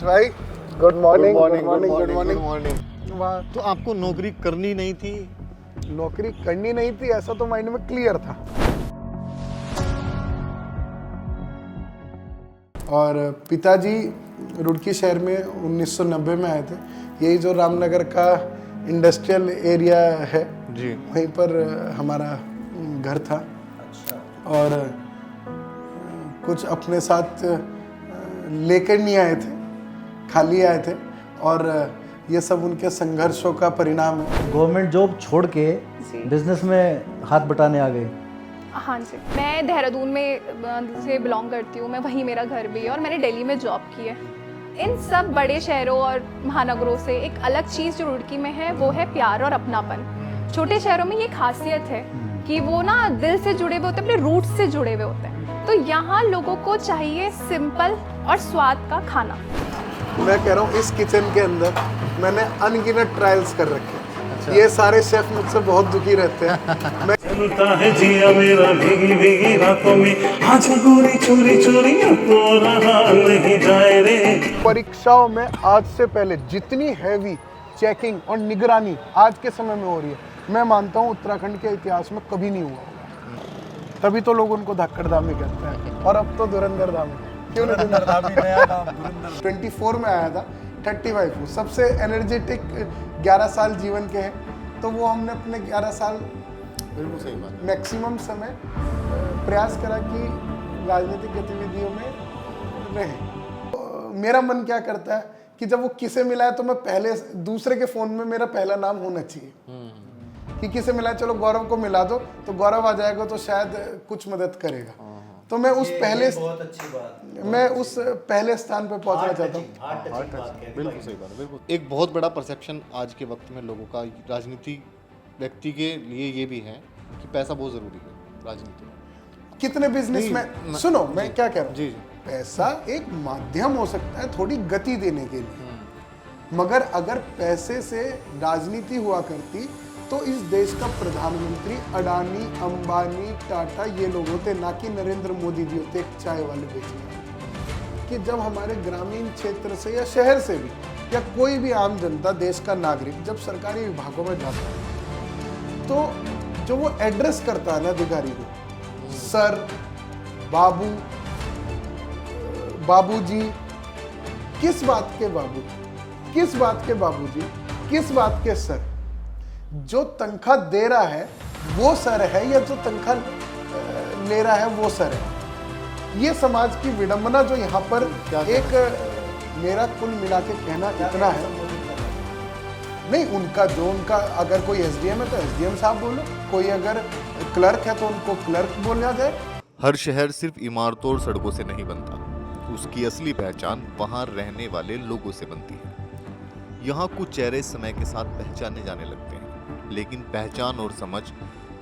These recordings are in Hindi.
भाई गुड मॉर्निंग गुड मॉर्निंग। वाह, तो आपको नौकरी करनी नहीं थी? नौकरी करनी नहीं थी ऐसा तो माइंड में क्लियर था। और पिताजी रुड़की शहर में 1990 में आए थे। यही जो रामनगर का इंडस्ट्रियल एरिया है जी। वहीं पर हमारा घर था। और कुछ अपने साथ लेकर नहीं आए थे, खाली आए थे। और ये सब उनके संघर्षों का परिणाम है। गवर्नमेंट जॉब छोड़ के बिजनेस में हाथ बटाने आ गए। हाँ जी, मैं देहरादून में से बिलोंग करती हूँ। मैं वहीं मेरा घर भी है और मैंने दिल्ली में जॉब की है। इन सब बड़े शहरों और महानगरों से एक अलग चीज़ जो रुड़की में है वो है प्यार और अपनापन। छोटे शहरों में ये खासियत है कि वो ना दिल से जुड़े हुए होते हैं, अपने रूट्स से जुड़े हुए होते हैं। तो यहाँ लोगों को चाहिए सिंपल और स्वाद का खाना। मैं कह रहा हूँ इस किचन के अंदर मैंने अनगिनत ट्रायल्स कर रखे हैं। ये सारे शेफ मुझसे बहुत दुखी रहते हैं। मैं चलता है जिया मेरा भीगी भीगी रातों में, आज गोरी चोरी चोरी तो रहा नहीं जाए रे। परीक्षाओं में आज से पहले जितनी हैवी चेकिंग और निगरानी आज के समय में हो रही है, मैं मानता हूँ उत्तराखंड के इतिहास में कभी नहीं हुआ होगा। तभी तो लोग उनको धाकड़धामी कहते हैं। और अब तो धुरंधर धामी। क्यों नहीं धुरंधर? 24 में आया था, 35 हूँ। सबसे एनर्जेटिक 11 साल जीवन के हैं। तो वो हमने अपने 11 साल बिल्कुल सही बात। मैक्सिमम समय प्रयास करा कि राजनीतिक गतिविधियों में रहे। मेरा मन क्या करता है कि जब वो किसे मिला है तो मैं पहले दूसरे के फोन में मेरा पहला नाम होना चाहिए। कि किसे मिला है, चलो गौरव को मिला दो तो गौरव आ जाएगा तो शायद कुछ मदद करेगा। तो मैं उस पहले बहुत अच्छी बात। मैं उस पहले स्थान पे पहुंचना चाहता हूँ। बिल्कुल सही बात है। बिल्कुल एक बहुत बड़ा परसेप्शन आज के वक्त में लोगों का राजनीति व्यक्ति के लिए ये भी है कि पैसा बहुत जरूरी है राजनीति में। कितने बिजनेस में सुनो मैं क्या कह रहा हूँ। जी। पैसा एक माध्यम हो सकता है थोड़ी गति देने के लिए, मगर अगर पैसे से राजनीति हुआ करती तो इस देश का प्रधानमंत्री अडानी, अंबानी, टाटा ये लोग होते, ना कि नरेंद्र मोदी जी होते एक चाय वाले बेचने वाले। कि जब हमारे ग्रामीण क्षेत्र से या शहर से भी या कोई भी आम जनता, देश का नागरिक जब सरकारी विभागों में जाता है तो जो वो एड्रेस करता है ना अधिकारी को, सर, बाबू, बाबूजी, किस बात के बाबू, किस बात के बाबूजी, किस बात के सर? जो तनख्वाह दे रहा है वो सर है या जो तनख्वाह ले रहा है वो सर है? ये समाज की विडंबना जो यहाँ पर एक मेरा कुल मिला के कहना इतना है। नहीं, उनका अगर कोई एसडीएम है तो एसडीएम साहब बोलो, कोई अगर क्लर्क है तो उनको क्लर्क बोलना जाए। हर शहर सिर्फ इमारतों और सड़कों से नहीं बनता, उसकी असली पहचान वहाँ रहने वाले लोगों से बनती है। यहाँ कुछ चेहरे समय के साथ पहचाने जाने लगते हैं, लेकिन पहचान और समझ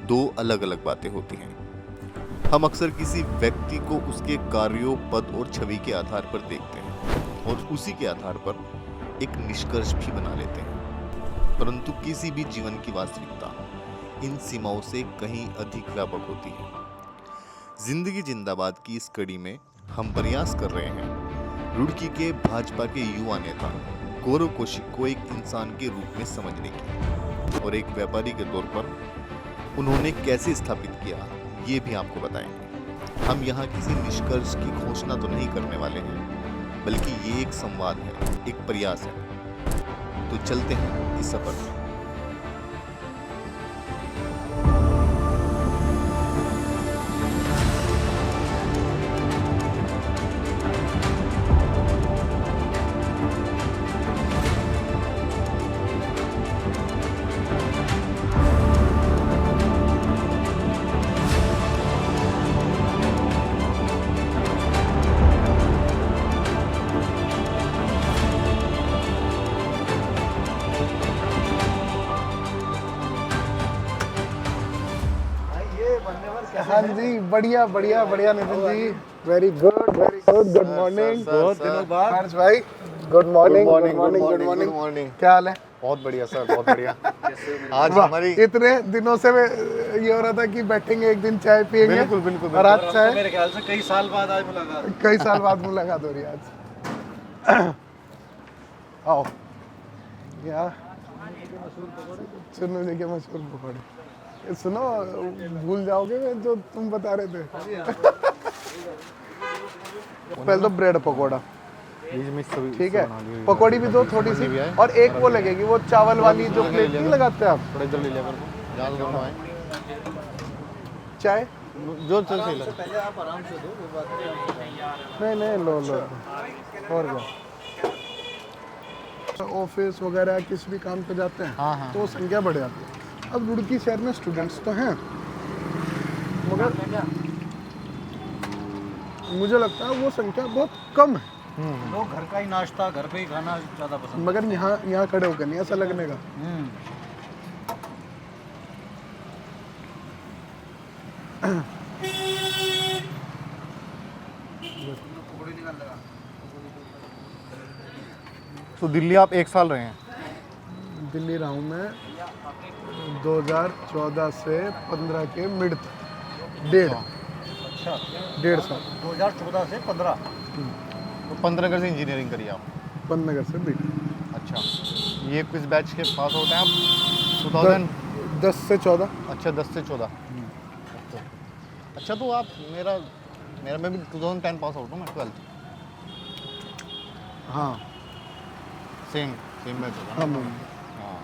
दो अलग अलग बातें होती हैं। हम अक्सर किसी व्यक्ति को उसके कार्यों, पद और छवि के आधार पर देखते हैं और उसी के आधार पर एक निष्कर्ष भी बना लेते हैं, परंतु किसी भी जीवन की वास्तविकता इन सीमाओं से कहीं अधिक व्यापक होती है। जिंदगी जिंदाबाद की इस कड़ी में हम प्रयास कर रहे हैं रुड़की के भाजपा के युवा नेता गौरव कौशिक को एक इंसान के रूप में समझने की, और एक व्यापारी के तौर पर उन्होंने कैसे स्थापित किया ये भी आपको बताएंगे। हम यहाँ किसी निष्कर्ष की घोषणा तो नहीं करने वाले हैं, बल्कि ये एक संवाद है, एक प्रयास है। तो चलते हैं इस सफर में। हाँ जी, बढ़िया बढ़िया बढ़िया Nitin ji, very good good morning. बहुत दिनों बाद। हर्ष भाई गुड मॉर्निंग। Good morning. क्या हाल है? बहुत बढ़िया सर, बहुत बढ़िया। आज वाह, हमारी इतने दिनों से ये हो रहा था कि बैठेंगे एक दिन चाय पियेंगे। बिल्कुल बिल्कुल और आज चाय मेरे ख्याल से कई साल बाद आज मुलाकात। कई साल बाद मुलाकात हो रही है आज। आओ यहाँ चुन्नू जी के मशहूर पकौड़े। ये सुनो, भूल जाओगे जो तुम बता रहे थे। पहले तो ब्रेड पकौड़ा, ठीक है, पकौड़ी भी दो थोड़ी सी, और एक वो लगेगी वो चावल वाली जो प्लेट नहीं लगाते आप, थोड़ा इधर ले लिया मेरे को, जहाँ से दोनों आए चाय जो चल सही लगे। नहीं लो और क्या, ऑफिस वगैरह किसी भी काम पे जाते हैं हाँ। तो संख्या बढ़ जाती है। अब रुड़की शहर में स्टूडेंट्स तो हैं, मगर मुझे लगता है वो संख्या बहुत कम है। लोग घर का ही नाश्ता, घर पे ही खाना ज़्यादा पसंद। मगर यहाँ खड़े होकर नहीं ऐसा लगने का। तो दिल्ली आप 1 साल रहे हैं? दिल्ली रहा हूँ मैं 2014 से 15 के मिड तक, डेढ़ साल। 2014 से 15। तो 15 से इंजीनियरिंग करी आप? पन्नगर से बीट। अच्छा, ये किस बैच के पास आउट हैं आप? 2010 से 14। अच्छा, 10 से 14। अच्छा, तो आप मेरा मैं भी 2010 पास आउट हूँ मैं, 12th। हाँ सेम बैच होगा। हाँ हाँ।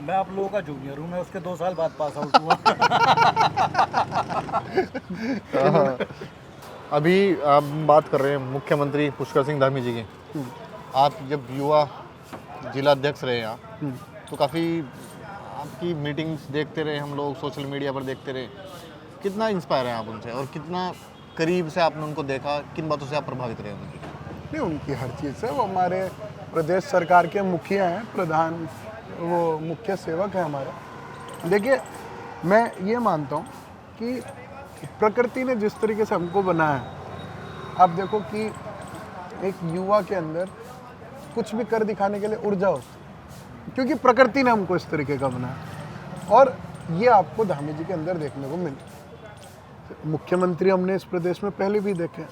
मैं आप लोगों का जूनियर हूँ, मैं उसके 2 साल बाद पास आउट हुआ। अभी आप बात कर रहे हैं मुख्यमंत्री पुष्कर सिंह धामी जी की। आप जब युवा जिला अध्यक्ष रहे यहाँ, तो काफ़ी आपकी मीटिंग्स देखते रहे हम लोग, सोशल मीडिया पर देखते रहे। कितना इंस्पायर हैं आप उनसे, और कितना करीब से आपने उनको देखा, किन बातों से आप प्रभावित रहे उनकी? नहीं, उनकी हर चीज़ से, वो हमारे प्रदेश सरकार के मुखिया हैं, प्रधान, वो मुख्य सेवक हैं हमारे। देखिए, मैं ये मानता हूँ कि प्रकृति ने जिस तरीके से हमको बनाया है, आप देखो कि एक युवा के अंदर कुछ भी कर दिखाने के लिए ऊर्जा होती है, क्योंकि प्रकृति ने हमको इस तरीके का बनाया, और ये आपको धामी जी के अंदर देखने को मिलता है। मुख्यमंत्री हमने इस प्रदेश में पहले भी देखे,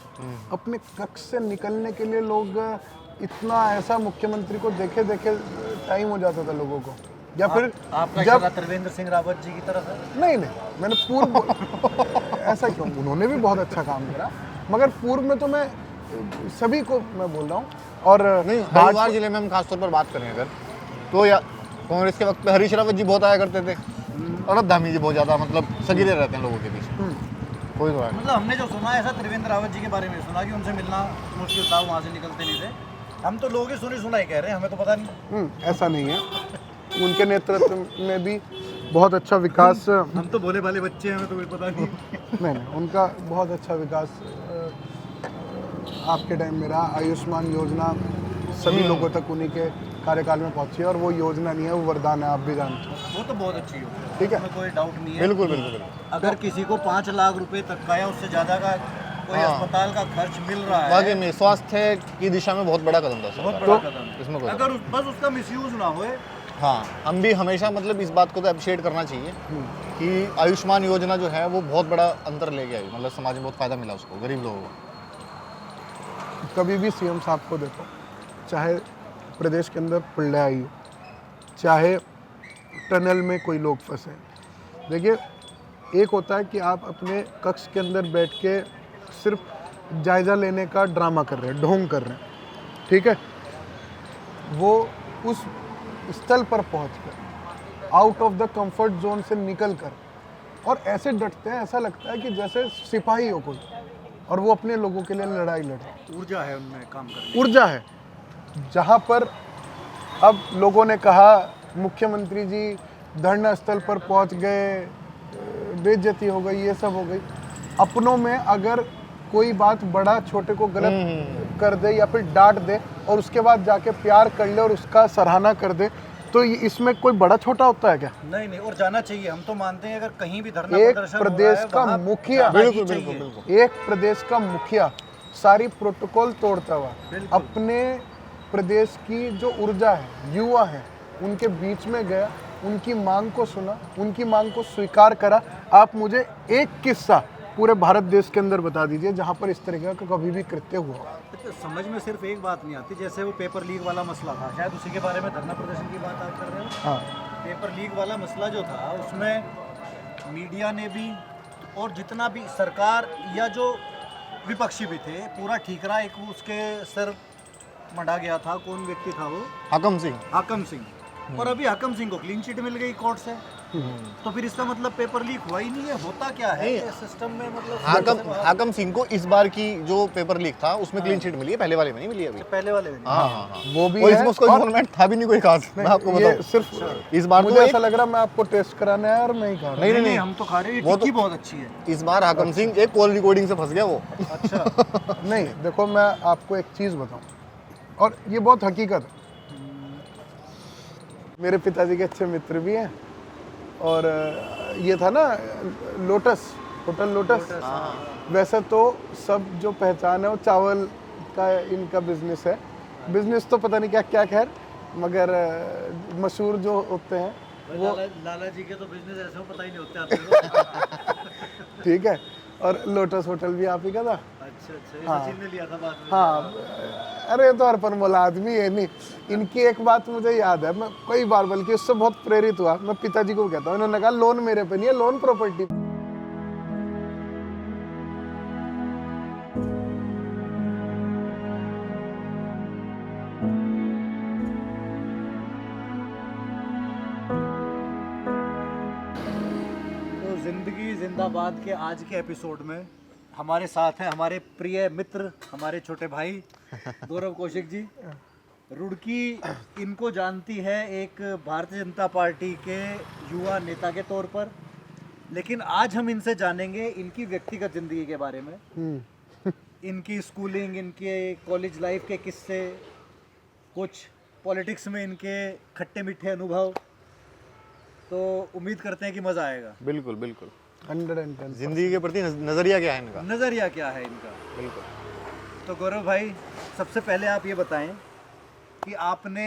अपने कक्ष से निकलने के लिए लोग इतना, ऐसा मुख्यमंत्री को देखे टाइम हो जाता था लोगों को, या फिर आपका जब त्रिवेंद्र सिंह रावत जी की तरफ है? नहीं, मैंने पूर्व ऐसा क्यों, उन्होंने भी बहुत अच्छा काम करा, मगर पूर्व में तो मैं सभी को मैं बोल रहा हूँ। और नहीं, हरिद्वार जिले में हम खासतौर पर बात करें अगर, तो या कांग्रेस के वक्त पे हरीश रावत जी बहुत आया करते थे, और अब धामी जी बहुत ज़्यादा मतलब सगीरे रहते हैं लोगों के बीच। कोई तो है, मतलब हमने जो सुना ऐसा त्रिवेंद्र रावत जी के बारे में सुना कि उनसे मिलना मुश्किल था, वहाँ से निकलते नहीं थे। हम तो लोग ही सुना ही कह रहे हैं, हमें तो पता नहीं। ऐसा नहीं है, उनके नेतृत्व में भी बहुत अच्छा विकास। हम तो भोले भाले बच्चे हैं, हमें तो कोई पता नहीं। नहीं, उनका बहुत अच्छा विकास आपके टाइम में रहा। आयुष्मान योजना सभी लोगों तक उन्हीं के कार्यकाल में पहुंची है, और वो योजना नहीं है, वो वरदान है, आप भी जानते हो। वो तो बहुत अच्छी हो, ठीक है, उसमें कोई डाउट नहीं है। बिल्कुल। अगर किसी को 5 लाख रुपए तक का या उससे ज़्यादा का कोई अस्पताल का खर्च मिल रहा है, वाकई में स्वास्थ्य की दिशा में बहुत बड़ा कदम था, बहुत बड़ा कदम है। इसमें कोई अगर बस उसका मिसयूज ना होए। हाँ, हम भी हमेशा मतलब इस बात को तो अप्रिशिएट करना चाहिए कि आयुष्मान योजना जो है वो बहुत बड़ा अंतर ले गया, मतलब समाज में बहुत फ़ायदा मिला उसको, गरीब लोगों को। कभी भी सीएम साहब को देखो, चाहे प्रदेश के अंदर प्रलय आई हो, चाहे टनल में कोई लोग फंसे, देखिए, एक होता है कि आप अपने कक्ष के अंदर बैठ के सिर्फ जायज़ा लेने का ड्रामा कर रहे हैं, ढोंग कर रहे हैं, ठीक है, वो उस स्थल पर पहुंचकर out of the comfort zone से निकलकर और ऐसे डटते हैं, ऐसा लगता है कि जैसे सिपाही हो कोई, और वो अपने लोगों के लिए लड़ाई लड़ रहे हैं। ऊर्जा है उनमें काम करने, ऊर्जा है। जहाँ पर अब लोगों ने कहा मुख्यमंत्री जी धरना स्थल पर पहुँच गए, बेइज्जती हो गई, ये सब हो गई। अपनों में अगर कोई बात बड़ा छोटे को गलत कर दे या फिर डांट दे और उसके बाद जाके प्यार कर ले और उसका सराहना कर दे, तो इसमें कोई बड़ा छोटा होता है क्या? नहीं, और जाना चाहिए। हम तो मानते हैं अगर कहीं भी धरना एक प्रदर्शन प्रदेश का मुखिया, बिल्कुल एक प्रदेश का मुखिया सारी प्रोटोकॉल तोड़ता हुआ अपने प्रदेश की जो ऊर्जा है, युवा है, उनके बीच में गया, उनकी मांग को सुना, उनकी मांग को स्वीकार करा। आप मुझे एक किस्सा पूरे भारत देश के अंदर बता दीजिए जहाँ पर इस तरीके का कभी भी कृत्य हुआ हो। तो समझ में सिर्फ एक बात नहीं आती, जैसे वो पेपर लीक वाला मसला था, शायद उसी के बारे में धरना प्रदर्शन की बात आप कर रहे हो। हाँ पेपर लीक वाला मसला जो था उसमें मीडिया ने भी और जितना भी सरकार या जो विपक्षी भी थे पूरा ठीकरा एक उसके सर मंडा गया था। कौन व्यक्ति था वो? हाकम सिंह। हाकम सिंह। और अभी हाकम सिंह को क्लीन चिट मिल गई कोर्ट से, तो फिर इसका मतलब पेपर लीक हुआ ही नहीं है। होता क्या है सिस्टम में, मतलब हाकम सिंह को इस बार की जो पेपर लीक था उसमें क्लीन चिट मिली है, पहले वाले में नहीं मिली अभी। पहले वाले में हाँ, वो भी और है। इसमें उसका इन्वॉल्वमेंट था भी नहीं कोई खास, मैं आपको ये बताऊं। सिर्फ इस बार मुझे तो ऐसा लग रहा है मैं आपको टेस्ट कराने आया और मैं ही खा रहा हूँ। नहीं, हम तो खा रहे हैं, वो तो- टिक्की बहुत अच्छी है। इस बार हाकम सिंह एक कॉल रिकॉर्डिंग से फंस गया वो। अच्छा। नहीं देखो मैं आपको एक चीज़ बताऊं और ये बहुत हकीकत है। मेरे पिताजी के अच्छे मित्र भी हैं और ये था ना लोटस, होटल लोटस। वैसे तो सब जो पहचान है वो चावल का इनका बिजनेस है। बिजनेस तो पता नहीं क्या क्या, खैर मगर मशहूर जो होते हैं वो लाला जी के तो बिजनेस ऐसे हो पता ही नहीं होते आपको। ठीक है। और लोटस होटल भी आप ही का था। अच्छा, हाँ। सचिन ने लिया था बाद में। हाँ अरे तो हर मोला आदमी है नहीं। इनकी एक बात मुझे याद है, मैं कई बार बल्कि उससे बहुत प्रेरित हुआ। मैं पिताजी को कहता हूँ, इन्होंने कहा लोन मेरे पे नहीं है, लोन प्रॉपर्टी। तो जिंदगी जिंदाबाद के आज के एपिसोड में हमारे साथ हैं हमारे प्रिय मित्र, हमारे छोटे भाई गौरव कौशिक जी। रुड़की इनको जानती है एक भारतीय जनता पार्टी के युवा नेता के तौर पर, लेकिन आज हम इनसे जानेंगे इनकी व्यक्तिगत जिंदगी के बारे में, इनकी स्कूलिंग, इनके कॉलेज लाइफ के किस्से, कुछ पॉलिटिक्स में इनके खट्टे मीठे अनुभव। तो उम्मीद करते हैं कि मज़ा आएगा। बिल्कुल बिल्कुल। 110। जिंदगी के प्रति नजरिया क्या है इनका? नज़रिया क्या है इनका? बिल्कुल। तो गौरव भाई, सबसे पहले आप ये बताएं कि आपने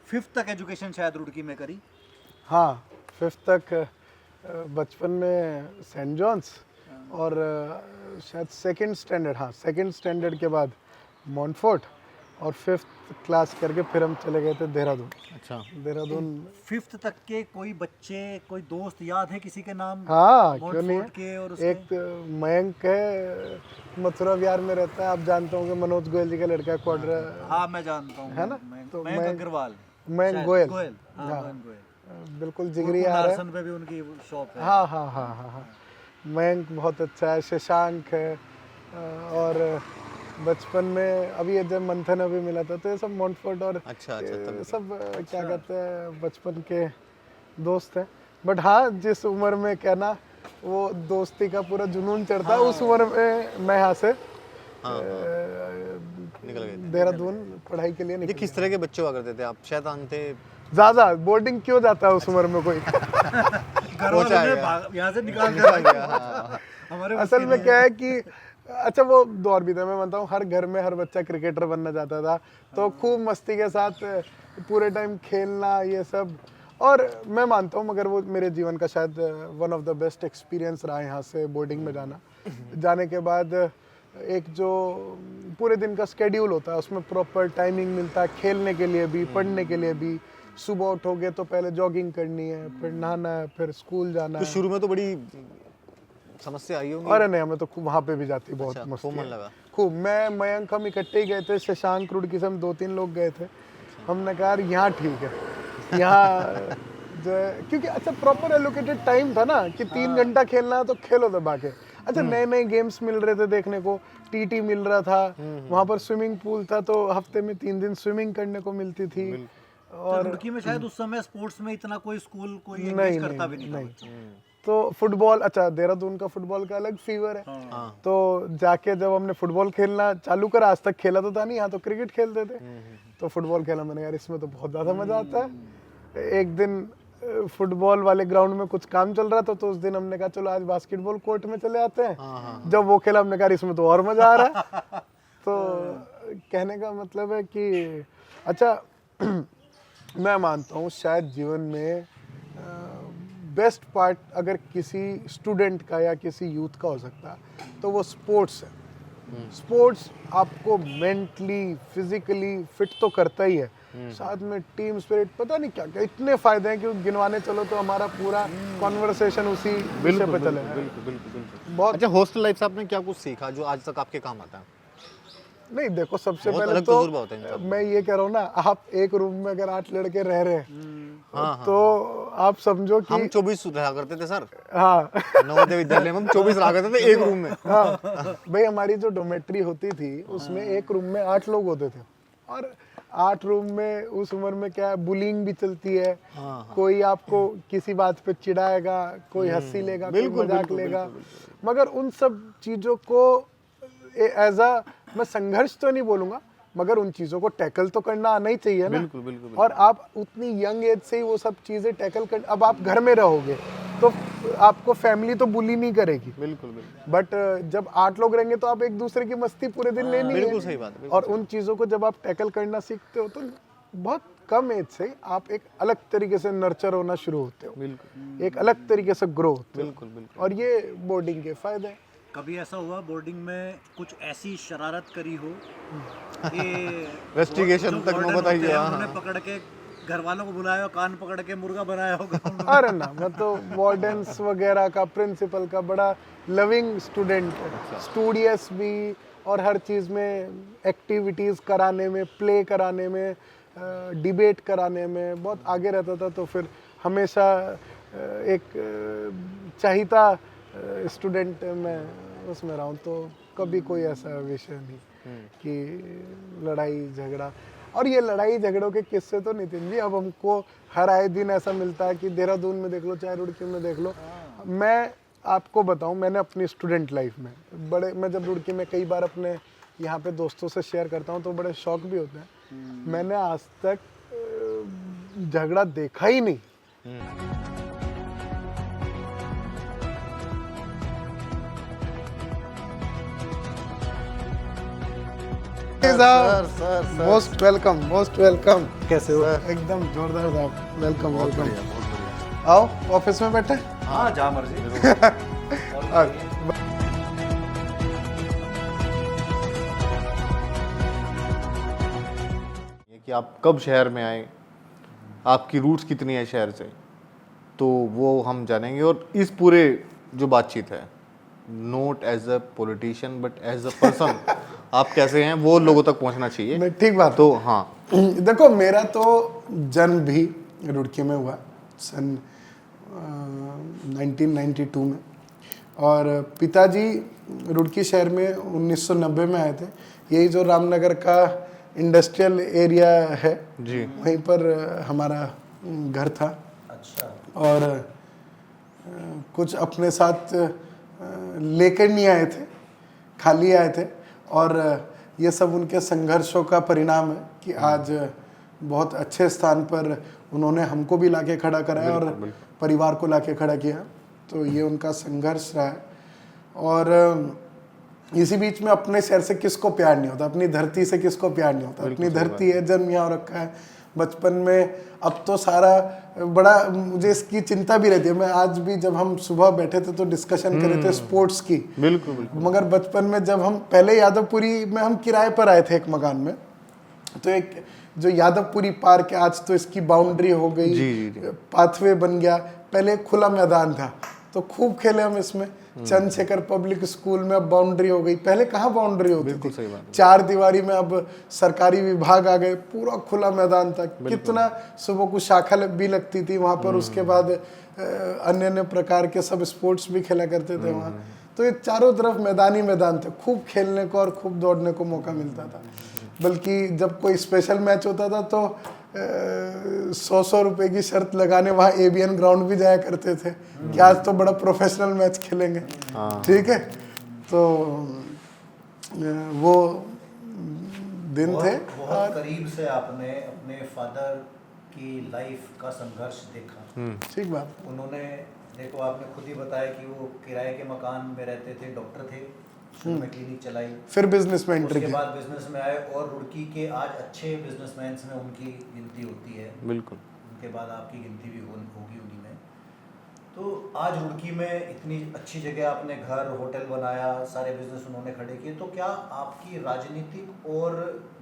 5th तक एजुकेशन शायद रुड़की में करी। हाँ 5th तक बचपन में सेंट जॉन्स और शायद सेकंड स्टैंडर्ड, हाँ सेकंड स्टैंडर्ड के बाद मॉन्टफोर्ट और 5th क्लास करके फिर हम चले गए थे देहरादून। अच्छा। देहरादून 5th तक के कोई बच्चे, कोई दोस्त याद है किसी के नाम? हाँ क्यों नहीं मॉन्टफोर्ट के और है। उसके? एक मयंक है, मथुरा विहार में रहता है, आप जानते होंगे, मनोज गोयल जी का लड़का है, क्वाड्रा। हाँ मैं जानता हूँ, है ना? तो मयंक अग्रवाल, मयंक शायद, गोयल। हाँ, हाँ। मयंक गोयल। बिल्कुल जिगरी यार है। नारसन पे भी उनकी शॉप है। हाँ हाँ हाँ हाँ हाँ। मयंक बहुत अच्छा है, शशांक है। और बचपन में अभी ये जब मंथन अभी मिला था तो ये सब मॉन्टफोर्ट और अच्छा, ये सब क्या कहते हैं बचपन के दोस्त हैं। बट हाँ जिस उम्र में क्या ना वो दोस्ती का पूरा जुनून चढ़ता है, उस उम्र में मैं यहाँ से निकल गए। देहरादून पढ़ाई के लिए ये निकल किस तरह के बच्चे हुआ करते थे? आप शैतान थे? ज्यादा बोर्डिंग क्यों जाता है उस उम्र में कोई? घर वालों ने यहाँ से निकाल दिया। हमारे असल में क्या है कि अच्छा वो दौर भी था, मैं मानता हूँ हर घर में हर बच्चा क्रिकेटर बनना चाहता था, तो खूब मस्ती के साथ पूरे टाइम खेलना ये सब। और मैं मानता हूँ मगर वो मेरे जीवन का शायद one of the best experience रहा है यहाँ से बोर्डिंग में जाना। जाने के बाद एक जो पूरे दिन का स्केड्यूल होता है उसमें प्रॉपर टाइमिंग मिलता है, खेलने के लिए भी, पढ़ने के लिए भी। सुबह उठोगे तो पहले जॉगिंग करनी है, फिर नहाना है, फिर स्कूल जाना तो है। शुरू में तो बड़ी समस्या आई होगी। अरे नहीं, हमें तो खूब वहाँ पे भी जाती बहुत अच्छा, मस्ती खूब मन है। लगा। खूब। मैं मयंक हम इकट्ठे ही गए थे, शशांक रुड़की से हम 2-3 लोग गए थे। हमने कहा यार यहाँ ठीक है, यहाँ जो है क्योंकि अच्छा प्रॉपर एलोकेटेड टाइम था ना कि 3 घंटा खेलना है तो खेलो दबा के। अच्छा नए नए गेम्स मिल रहे थे देखने को, टीटी मिल रहा था, वहाँ पर स्विमिंग पूल था तो हफ्ते में 3 दिन स्विमिंग करने को मिलती थी। और रुड़की में शायद उस समय स्पोर्ट्स में इतना कोई स्कूल कोई नहीं एंगेज करता भी नहीं था। तो फुटबॉल, अच्छा देहरादून का फुटबॉल का अलग फीवर है। तो जाके जब हमने फुटबॉल खेलना चालू करा, आज तक खेला तो था नहीं, यहाँ तो क्रिकेट खेलते थे, तो फुटबॉल खेला मैंने, यार इसमें तो बहुत ज़्यादा मज़ा आता है। एक दिन फुटबॉल वाले ग्राउंड में कुछ काम चल रहा था तो उस दिन हमने कहा चलो आज बास्केटबॉल कोर्ट में चले आते हैं। जब वो खेला हमने कहा इसमें तो और मज़ा आ रहा है। तो कहने का मतलब है कि अच्छा मैं मानता हूँ शायद जीवन में बेस्ट पार्ट अगर किसी स्टूडेंट का या किसी यूथ का हो सकता है तो वो स्पोर्ट्स है। स्पोर्ट्स आपको मेंटली फिजिकली फिट तो करता ही है, साथ में टीम स्पिरिट, पता नहीं क्या क्या इतने फायदे हैं कि गिनवाने चलो तो हमारा पूरा कॉन्वर्सेशन उसी विषय पे चलेगा। बिल्कुल। बहुत अच्छा, हॉस्टल लाइफ से आपने क्या कुछ सीखा जो आज तक आपके काम आता है? नहीं, देखो सबसे बहुत पहले अलग तजुर्बा होता है तो इनका। मैं ये कह रहा हूँ ना, आप एक रूम में अगर 8 लड़के रह रहे हैं तो आप समझो कि हम 24 रहा करते थे सर, हाँ नवोदय विद्यालय में हम 24 रहा करते थे एक रूम में। हाँ भाई, हमारी जो डोमेट्री होती थी उसमें एक रूम में 8 लोग होते थे, और 8 रूम में उस उम्र में क्या है, बुलिंग भी चलती है। कोई आपको किसी बात पे चिढ़ाएगा, कोई हंसी लेगा, कोई मजाक लेगा, मगर उन सब चीजों को एज अ, मैं संघर्ष तो नहीं बोलूंगा, मगर उन चीजों को टैकल तो करना आना ही चाहिए ना। बिल्कुल। और आप उतनी यंग एज से ही वो सब चीजें टैकल कर, अब आप घर में रहोगे तो आपको फैमिली तो बुली नहीं करेगी, बिल्कुल। बट जब 8 लोग रहेंगे तो आप एक दूसरे की मस्ती पूरे दिन लेनी है। बिल्कुल सही बात है, और उन चीजों को जब आप टैकल करना सीखते हो तो बहुत कम एज से आप एक अलग तरीके से नर्चर होना शुरू होते हो, बिल्कुल। एक अलग तरीके से ग्रो होते हो। बिल्कुल। और ये बोर्डिंग के फायदे हैं। कभी ऐसा हुआ बोर्डिंग में कुछ ऐसी शरारत करी हो कि Investigation जो तक warden नौबत आई होते हैं, है, उन्होंने पकड़ के घर वालों को बुलाया, कान पकड़ के मुर्गा बनाया होगा? अरे ना, मैं तो वार्डन्स वगैरह का, प्रिंसिपल का बड़ा लविंग स्टूडेंट, स्टूडियस भी, और हर चीज़ में एक्टिविटीज़ कराने में, प्ले कराने में, डिबेट कराने में बहुत आगे रहता था। तो फिर हमेशा एक चाहिता स्टूडेंट मैं उसमें रहा हूँ, तो कभी कोई ऐसा विषय नहीं कि लड़ाई झगड़ा। और ये लड़ाई झगड़ों के किस्से तो नितिन जी अब हमको हर आए दिन ऐसा मिलता है कि देहरादून में देख लो, चाहे रुड़की में देख लो। मैं आपको बताऊं, मैंने अपनी स्टूडेंट लाइफ में मैं जब रुड़की में कई बार अपने यहाँ पे दोस्तों से शेयर करता हूँ तो बड़े शौक भी होते हैं। मैंने आज तक झगड़ा देखा ही नहीं। Sir. Most welcome, most welcome. कैसे हो? एकदम जोरदार साहब, वेलकम बहुत वेलकम। बढ़िया, बहुत बढ़िया। आओ ऑफिस में बैठे। हाँ, जहाँ मर्जी। ये कि आप कब शहर में आए, आपकी रूट्स कितनी है शहर से, तो वो हम जानेंगे। और इस पूरे जो बातचीत है, not as a politician but as a person, आप कैसे हैं वो लोगों तक पहुंचना चाहिए। नहीं, ठीक बात। तो हाँ, देखो, मेरा तो जन्म भी रुड़की में हुआ सन 1992 में, और पिताजी रुड़की शहर में 1990 में आए थे। यही जो रामनगर का इंडस्ट्रियल एरिया है जी, वहीं पर हमारा घर था। अच्छा। और कुछ अपने साथ लेकर नहीं आए थे, खाली आए थे। और ये सब उनके संघर्षों का परिणाम है कि आज बहुत अच्छे स्थान पर उन्होंने हमको भी लाके खड़ा कराया और परिवार को लाके खड़ा किया। तो ये उनका संघर्ष रहा है। और इसी बीच में अपने शहर से किसको प्यार नहीं होता, अपनी धरती से किसको प्यार नहीं होता। अपनी धरती है, जन्म यहाँ हो रखा है बचपन में। अब तो सारा बड़ा मुझे इसकी चिंता भी रहती है। मैं आज भी, जब हम सुबह बैठे थे तो डिस्कशन कर रहे थे स्पोर्ट्स की। बिल्कुल। मगर बचपन में जब हम पहले यादवपुरी में हम किराए पर आए थे एक मकान में, तो एक जो यादवपुरी पार्क है, आज तो इसकी बाउंड्री हो गई, जी। पाथवे बन गया। पहले खुला मैदान था तो खूब खेले हम इसमें। चंद्रशेखर पब्लिक स्कूल में अब बाउंड्री हो गई, पहले कहाँ बाउंड्री होती थी। सही बात है। 4 दीवारी में अब सरकारी विभाग आ गए, पूरा खुला मैदान था। कितना सुबह को शाखा भी लगती थी वहाँ पर। उसके बाद अन्य अन्य प्रकार के सब स्पोर्ट्स भी खेला करते थे वहाँ। तो ये चारों तरफ मैदान ही मैदान थे, खूब खेलने को और खूब दौड़ने को मौका मिलता था। बल्कि जब कोई स्पेशल मैच होता था तो 100 रुपए की शर्त लगाने वहाँ एबीएन ग्राउंड भी जाया करते थे कि आज तो बड़ा प्रोफेशनल मैच खेलेंगे। ठीक है, तो वो दिन थे। बहुत करीब से आपने अपने फादर की लाइफ का संघर्ष देखा। ठीक बात। उन्होंने, देखो आपने खुद ही बताया कि वो किराए के मकान में रहते थे, डॉक्टर थे, शुरू में क्लिनिक चलाई, फिर बिजनेस में एंट्री उसके की। बाद बिजनेस में आए और रुड़की के आज अच्छे बिजनेसमैन में उनकी गिनती होती है। बिल्कुल। उनके बाद आपकी गिनती भी होगी उन्हीं में। तो आज रुड़की में इतनी अच्छी जगह आपने घर होटल बनाया, सारे बिजनेस उन्होंने खड़े किए, तो क्या आपकी राजनीतिक और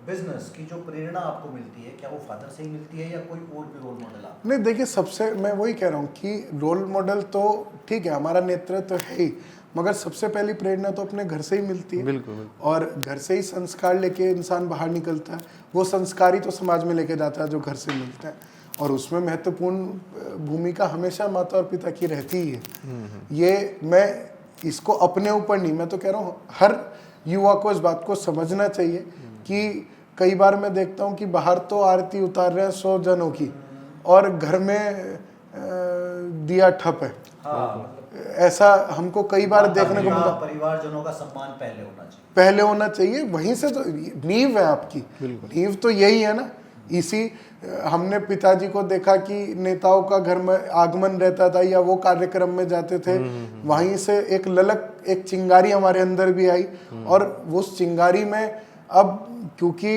बिजनेस की जो प्रेरणा आपको मिलती है, क्या वो फादर से ही मिलती है या कोई और भी रोल मॉडल आप? नहीं देखिए, सबसे मैं वही कह रहा हूँ कि रोल मॉडल तो ठीक है, हमारा नेतृत्व तो है ही, मगर सबसे पहली प्रेरणा तो अपने घर से ही मिलती है। बिल्कुल। और घर से ही संस्कार लेके इंसान बाहर निकलता है, वो संस्कार ही तो समाज में लेके जाता है जो घर से मिलता है, और उसमें महत्वपूर्ण भूमिका हमेशा माता और पिता की रहती ही है। ये मैं इसको अपने ऊपर नहीं, मैं तो कह रहा हूँ हर युवा को इस बात को समझना चाहिए कि कई बार मैं देखता हूँ कि बाहर तो आरती उतार रहे हैं 100 जनों की और घर में दिया ठप है। ऐसा हमको कई बार देखने को मिला। परिवारजनों का सम्मान पहले होना चाहिए, पहले होना चाहिए, वहीं से तो नींव है आपकी, नींव तो यही है ना। इसी हमने पिताजी को देखा कि नेताओं का घर में आगमन रहता था या वो कार्यक्रम में जाते थे, वहीं से एक ललक, एक चिंगारी हमारे अंदर भी आई, और उस चिंगारी में अब क्योंकि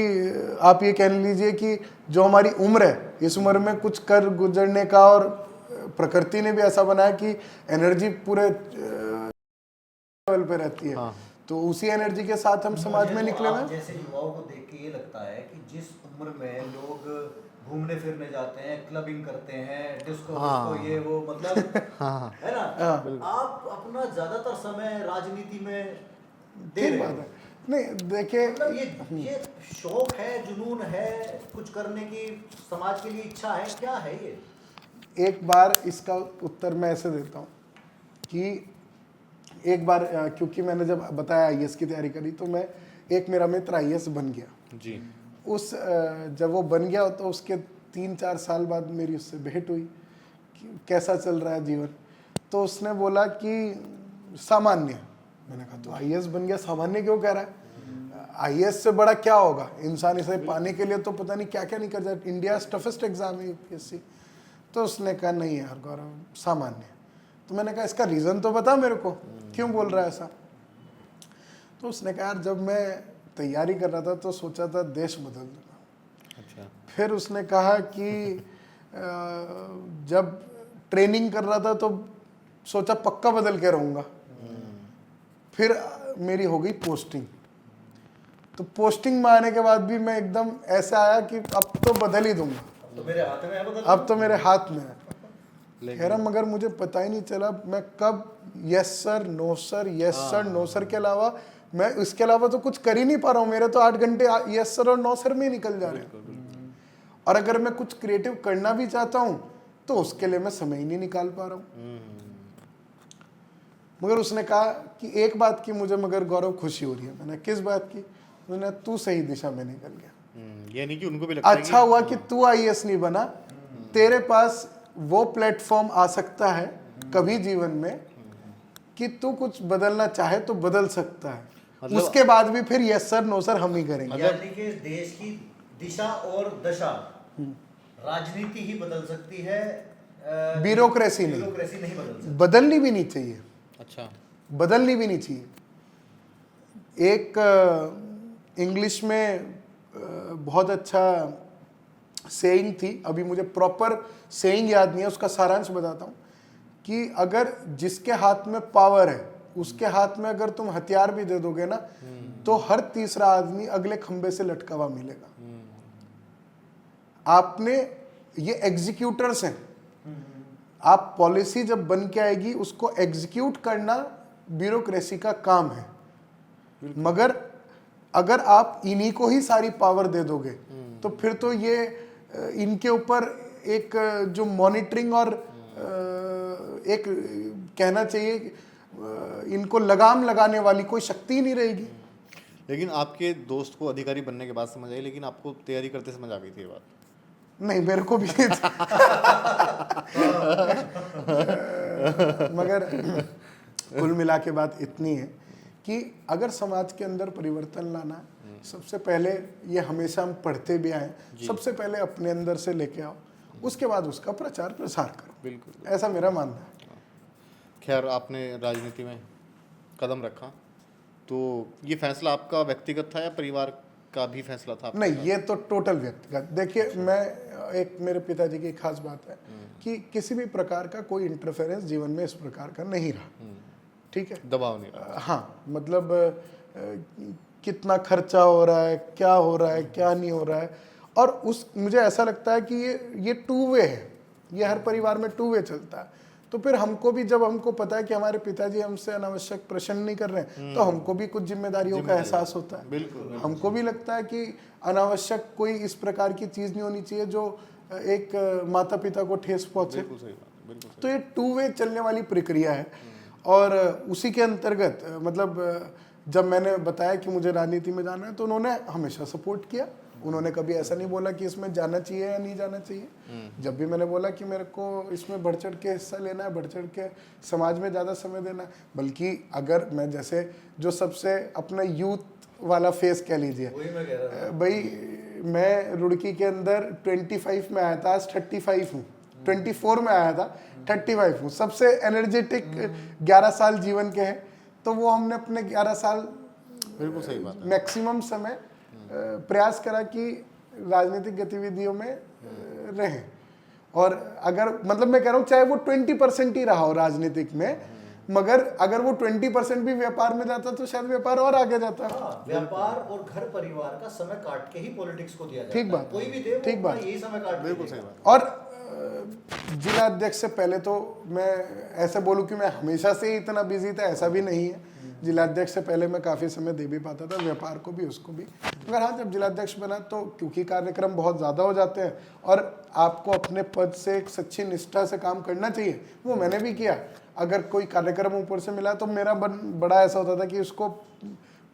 आप ये कह लीजिए कि जो हमारी उम्र है, इस उम्र में कुछ कर गुजरने का, और प्रकृति ने भी ऐसा बनाया कि एनर्जी पूरे लेवल पे रहती है। तो उसी एनर्जी के साथ हम समाज में निकले ना। जैसे युवाओं को देख के ये लगता है कि जिस उम्र में लोग घूमने फिरने जाते हैं, क्लबिंग करते हैं, डिस्को डिस्को ये वो, मतलब है ना, आप अपना ज्यादातर समय राजनीति में दे रहे हो। नहीं देखिए, मतलब ये शौक है, जुनून है, कुछ करने की समाज के लिए इच्छा है, क्या है ये? एक बार इसका उत्तर मैं ऐसे देता हूँ कि एक बार क्योंकि मैंने जब बताया आईएएस की तैयारी करी, तो मैं, एक मेरा मित्र आईएएस बन गया जी। उस जब वो बन गया तो उसके 3-4 साल बाद मेरी उससे भेंट हुई कि कैसा चल रहा है जीवन। तो उसने बोला कि सामान्य। मैंने कहा तो आईएएस बन गया, सामान्य क्यों कह रहा है? आईएएस से बड़ा क्या होगा? इंसान इसे पाने के लिए तो पता नहीं क्या क्या नहीं कर जाए, इंडिया टफेस्ट एग्जाम है यूपीएससी। तो उसने कहा नहीं यार गौरव, सामान्य। तो मैंने कहा इसका रीज़न तो बता मेरे को, क्यों बोल रहा है ऐसा? तो उसने कहा यार जब मैं तैयारी कर रहा था तो सोचा था देश बदल दूंगा। अच्छा। फिर उसने कहा कि जब ट्रेनिंग कर रहा था तो सोचा पक्का बदल के रहूँगा। फिर मेरी हो गई पोस्टिंग, तो पोस्टिंग में आने के बाद भी मैं एकदम ऐसे आया कि अब तो बदल ही दूंगा, तो मेरे हाथ में है बदल, अब तो मेरे हाथ में है। कह रहा मगर मुझे पता ही नहीं चला मैं कब yes sir no sir, yes sir no sir के अलावा मैं इसके अलावा तो कुछ कर ही नहीं पा रहा हूँ। मेरे तो 8 घंटे यस सर और नो सर में ही निकल जा रहे हैं, और अगर मैं कुछ क्रिएटिव करना भी चाहता हूँ तो उसके लिए मैं समय ही नहीं निकाल पा रहा हूँ। मगर उसने कहा कि एक बात की मुझे मगर गौरव खुशी हो रही है। मैंने किस बात की? उन्होंने तू सही दिशा में निकल गया। ये नहीं कि उनको भी लगता है अच्छा हुआ कि तू आईएएस नहीं बना, तेरे पास वो प्लेटफॉर्म आ सकता है कभी जीवन में कि तू कुछ बदलना चाहे तो बदल सकता है। मतलब उसके बाद भी फिर यस सर नो सर हम ही करेंगे। यानी कि देश की दिशा और दशा राजनीति ही बदल सकती है, ब्यूरोक्रेसी नहीं। ब्यूरोक्रेसी नहीं बदल सकती। बदलनी भी नहीं चाहिए। अच्छा। बदलनी भी नहीं चाहिए। एक इंग्लिश में बहुत अच्छा सेइंग थी, अभी मुझे प्रॉपर सेइंग याद नहीं है, उसका सारांश बताता हूँ कि अगर जिसके हाथ में पावर है उसके हाथ में अगर तुम हथियार भी दे दोगे ना तो हर तीसरा आदमी अगले खंबे से लटका हुआ मिलेगा। आपने, ये एग्जीक्यूटर्स हैं, आप पॉलिसी जब बन के आएगी उसको एग्जीक्यूट करना ब्यूरोक्रेसी का काम है। मगर अगर आप इन्हीं को ही सारी पावर दे दोगे तो फिर तो ये इनके ऊपर एक जो मॉनिटरिंग और एक कहना चाहिए इनको लगाम लगाने वाली कोई शक्ति ही नहीं रहेगी। लेकिन आपके दोस्त को अधिकारी बनने के बाद समझ आई, लेकिन आपको तैयारी करते समझ आ गई थी ये बात? नहीं, मेरे को भी मगर कुल मिला के बात इतनी है कि अगर समाज के अंदर परिवर्तन लाना है, सबसे पहले, ये हमेशा हम पढ़ते भी आए, सबसे पहले अपने अंदर से लेके आओ, उसके बाद उसका प्रचार प्रसार करो। बिल्कुल, ऐसा मेरा मानना है। खैर आपने राजनीति में कदम रखा, तो ये फैसला आपका व्यक्तिगत था या परिवार का भी फैसला था आपका? नहीं, ये तो टोटल व्यक्तिगत। देखिए, मैं एक मेरे पिताजी की खास बात है कि किसी भी प्रकार का कोई इंटरफेरेंस जीवन में इस प्रकार का नहीं रहा, ठीक है। दबाव नहीं रहा। हाँ, मतलब कितना खर्चा हो रहा है, क्या हो रहा है, क्या नहीं हो रहा है, और उस मुझे ऐसा लगता है कि ये टू वे है, ये हर परिवार में टू वे चलता है। तो फिर हमको भी, जब हमको पता है कि हमारे पिताजी हमसे अनावश्यक प्रश्न नहीं कर रहे हैं, तो हमको भी कुछ जिम्मेदारियों का एहसास होता है। बिल्कुल। हमको भी लगता है कि अनावश्यक कोई इस प्रकार की चीज़ नहीं होनी चाहिए जो एक माता पिता को ठेस पहुंचे। बिल्कुल सही बात, बिल्कुल सही। तो ये टू वे चलने वाली प्रक्रिया है, और उसी के अंतर्गत मतलब जब मैंने बताया कि मुझे राजनीति में जाना है, तो उन्होंने हमेशा सपोर्ट किया। उन्होंने कभी ऐसा नहीं बोला कि इसमें जाना चाहिए या नहीं जाना चाहिए। जब भी मैंने बोला कि मेरे को इसमें बढ़ चढ़ के हिस्सा लेना है, बढ़ चढ़ के समाज में ज़्यादा समय देना है, बल्कि अगर मैं जैसे जो सबसे अपना यूथ वाला फेस कह लीजिए, भाई मैं रुड़की के अंदर 25 में आया था, आज 35 हूँ, 24 में आया था, 35 हूँ, सबसे एनर्जेटिक 11 साल जीवन के हैं। तो वो हमने अपने 11 साल बिल्कुल सही बात है। मैक्सिमम समय प्रयास करा कि राजनीतिक गतिविधियों में रहें। और अगर मतलब मैं कह रहा हूँ, चाहे वो 20% ही रहा हो राजनीतिक में, मगर अगर वो 20% भी व्यापार में जाता तो शायद व्यापार और आगे जाता। व्यापार और घर परिवार का समय काट के ही पॉलिटिक्स को दिया जाता है। ठीक बात, कोई भी दे, वो ठीक बात। अपना यही समय काट के बिल्कुल सही देगा। बात। और जिला अध्यक्ष से पहले तो मैं ऐसे बोलूं कि मैं हमेशा से ही इतना बिजी था, ऐसा भी नहीं है। जिला अध्यक्ष से पहले मैं काफ़ी समय दे भी पाता था, व्यापार को भी, उसको भी। मगर हाँ, जब जिला अध्यक्ष बना तो क्योंकि कार्यक्रम बहुत ज़्यादा हो जाते हैं और आपको अपने पद से एक सच्ची निष्ठा से काम करना चाहिए, वो मैंने भी किया। अगर कोई कार्यक्रम ऊपर से मिला तो मेरा बड़ा ऐसा होता था कि उसको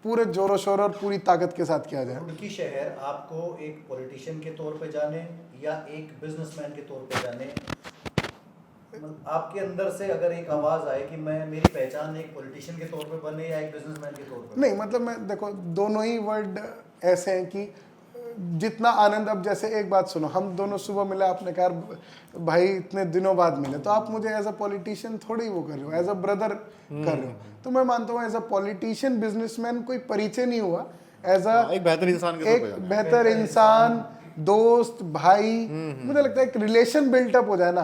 पूरे जोरों शोर और पूरी ताकत के साथ किया जाए। रुड़की शहर आपको एक पॉलिटिशियन के तौर पे जाने या एक बिजनेसमैन के तौर पे जाने, मतलब आपके अंदर से अगर एक आवाज आए कि मैं, मेरी पहचान एक पॉलिटिशियन के तौर पे बने या एक बिजनेसमैन के तौर पे? नहीं, मतलब मैं देखो, दोनों ही वर्ड ऐसे हैं कि जितना आनंद, अब जैसे एक बात सुनो, हम दोनों सुबह मिले, आपने कहा भाई इतने दिनों बाद मिले, तो आप मुझे एज अ पॉलिटिशियन थोड़ी वो कर रहे हो, एज अ ब्रदर कर रहे हो। तो मैं मानता हूँ एज अ पॉलिटिशियन, बिजनेसमैन कोई परिचय नहीं हुआ, एज अ एक बेहतर इंसान के तौर पे एक बेहतर इंसान, दोस्त, भाई। मुझे लगता है एक रिलेशन बिल्टअप हो जाए ना,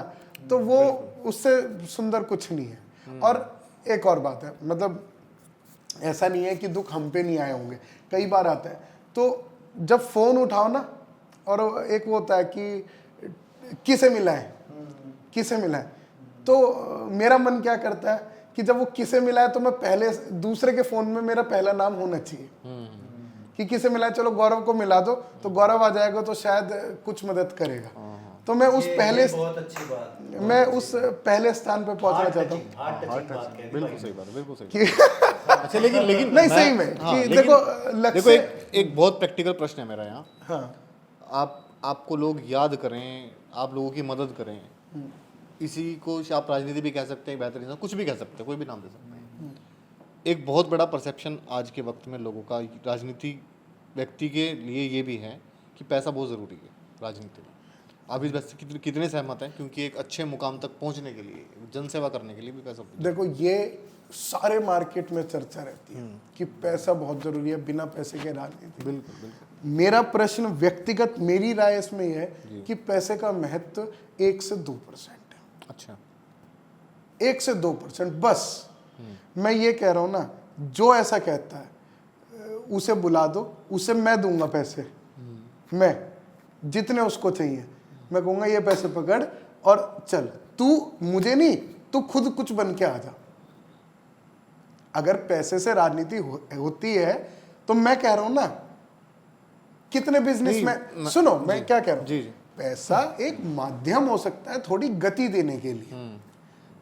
तो वो उससे सुंदर कुछ नहीं है। और एक और बात है, मतलब ऐसा नहीं है कि दुख हम पे नहीं आए होंगे, कई बार आता है। तो जब फोन उठाओ ना, और एक वो होता है कि किसे मिला है, किसे मिला है, तो मेरा मन क्या करता है कि जब वो किसे मिला है तो मैं पहले, दूसरे के फोन में मेरा पहला नाम होना चाहिए कि किसे मिला है, चलो गौरव को मिला दो, तो गौरव आ जाएगा तो शायद कुछ मदद करेगा। तो मैं उस पहले, बहुत अच्छी बात, मैं उस पहले स्थान पे पहुंचना चाहता हूँ। बिल्कुल सही बात है, बिल्कुल सही कि अच्छा, लेकिन नहीं, सही में हाँ, कि लेकिन देखो देखो एक बहुत प्रैक्टिकल प्रश्न है मेरा यहाँ। हाँ, आपको लोग याद करें, आप लोगों की मदद करें, इसी को आप राजनीति भी कह सकते हैं, बेहतर इंसान, कुछ भी कह सकते हैं, कोई भी नाम दे सकते हैं। एक बहुत बड़ा परसेप्शन आज के वक्त में लोगों का राजनीति व्यक्ति के लिए ये भी है कि पैसा बहुत ज़रूरी है राजनीति में। आप इस बात से कितने सहमत हैं? क्योंकि एक अच्छे मुकाम तक पहुंचने के लिए, जनसेवा करने के लिए भी पैसा, देखो ये सारे मार्केट में चर्चा रहती है कि पैसा बहुत जरूरी है, बिना पैसे के राजनीति। बिल्कुल बिल्कुल। मेरा प्रश्न व्यक्तिगत, मेरी राय इसमें यह है कि पैसे का महत्व 1 से 2% है। अच्छा, 1 से 2% बस। मैं ये कह रहा हूँ ना, जो ऐसा कहता है उसे बुला दो, उसे मैं दूंगा पैसे, मैं जितने उसको चाहिए, मैं कहूँगा ये पैसे पकड़ और चल, तू मुझे नहीं, तू खुद कुछ बन के आ जा। अगर पैसे से राजनीति होती है तो मैं कह रहा हूं ना, कितने बिजनेस में, सुनो मैं क्या कह रहा हूं, जी। पैसा एक माध्यम हो सकता है थोड़ी गति देने के लिए,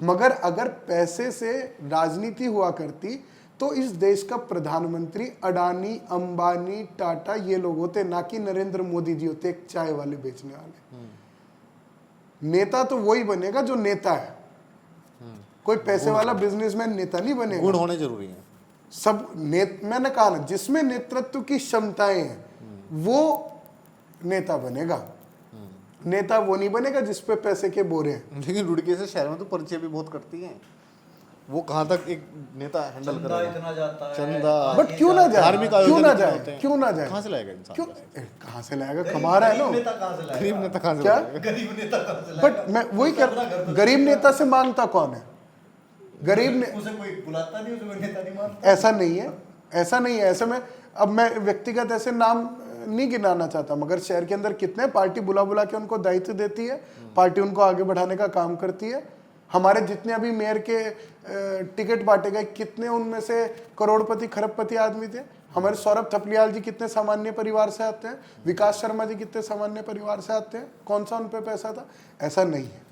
मगर अगर पैसे से राजनीति हुआ करती तो इस देश का प्रधानमंत्री अडानी, अंबानी, टाटा ये लोग होते, ना कि नरेंद्र मोदी जी होते, एक चाय वाले बेचने वाले। नेता तो वही बनेगा जो नेता है, कोई पैसे वाला बिजनेसमैन नेता नहीं बनेगा। गुण होने जरूरी है। सब मैंने कहा ना, जिसमें नेतृत्व की क्षमताएं हैं वो नेता बनेगा। नेता वो नहीं बनेगा जिस पे पैसे के बोरे हैं। लेकिन रुड़की से शहर में तो परिचय भी बहुत करती हैं, वो कहाँ तक एक नेता हैंडल चंदा करेगा? इतना जाता है, चंदा, बट क्यों ना जाए, धार्मिक क्यों आयोजन ना इतने जाए, होते हैं। क्यों ना जाए, कहाँ से लाएगा इंसान? क्यों कहाँ से लाएगा, कमा रहा है गरीब ना। नेता कहाँ से लाएगा? गरीब नेता कहाँ से क्या? लाएगा? गरीब नेता कहाँ से लाएगा? बट मैं वही उसका अपना घर कर, तो गरीब चलेगा। नेता से मांगता कौन है? गरीब ने उसे कोई बुलाता नहीं, उसे कोई नेता नहीं मानता। ऐसा नहीं है, ऐसा नहीं है। ऐसे में अब मैं व्यक्तिगत ऐसे नाम नहीं गिनाना चाहता, मगर शहर के अंदर कितने पार्टी बुला बुला के उनको दायित्व देती है, पार्टी उनको आगे बढ़ाने का काम करती है। हमारे जितने अभी मेयर के टिकट बांटे गए, कितने उनमें से करोड़पति खरबपति आदमी थे। हमारे सौरभ थपलियाल जी कितने सामान्य परिवार से आते हैं, विकास शर्मा जी कितने सामान्य परिवार से आते हैं, कौन सा उन पे पैसा था? ऐसा नहीं है।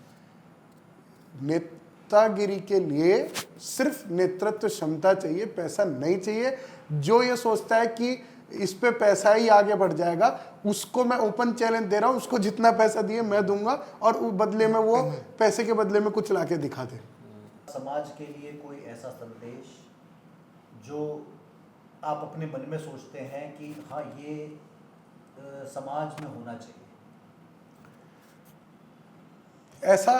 नेतागिरी के लिए सिर्फ नेतृत्व क्षमता चाहिए, पैसा नहीं चाहिए। जो ये सोचता है कि इस पे पैसा ही आगे बढ़ जाएगा, उसको मैं ओपन चैलेंज दे रहा हूं, उसको जितना पैसा दिए मैं दूंगा और बदले में वो पैसे के बदले में कुछ लाके दिखा दे। समाज के लिए कोई ऐसा संदेश जो आप अपने मन में सोचते हैं कि हाँ ये समाज में होना चाहिए? ऐसा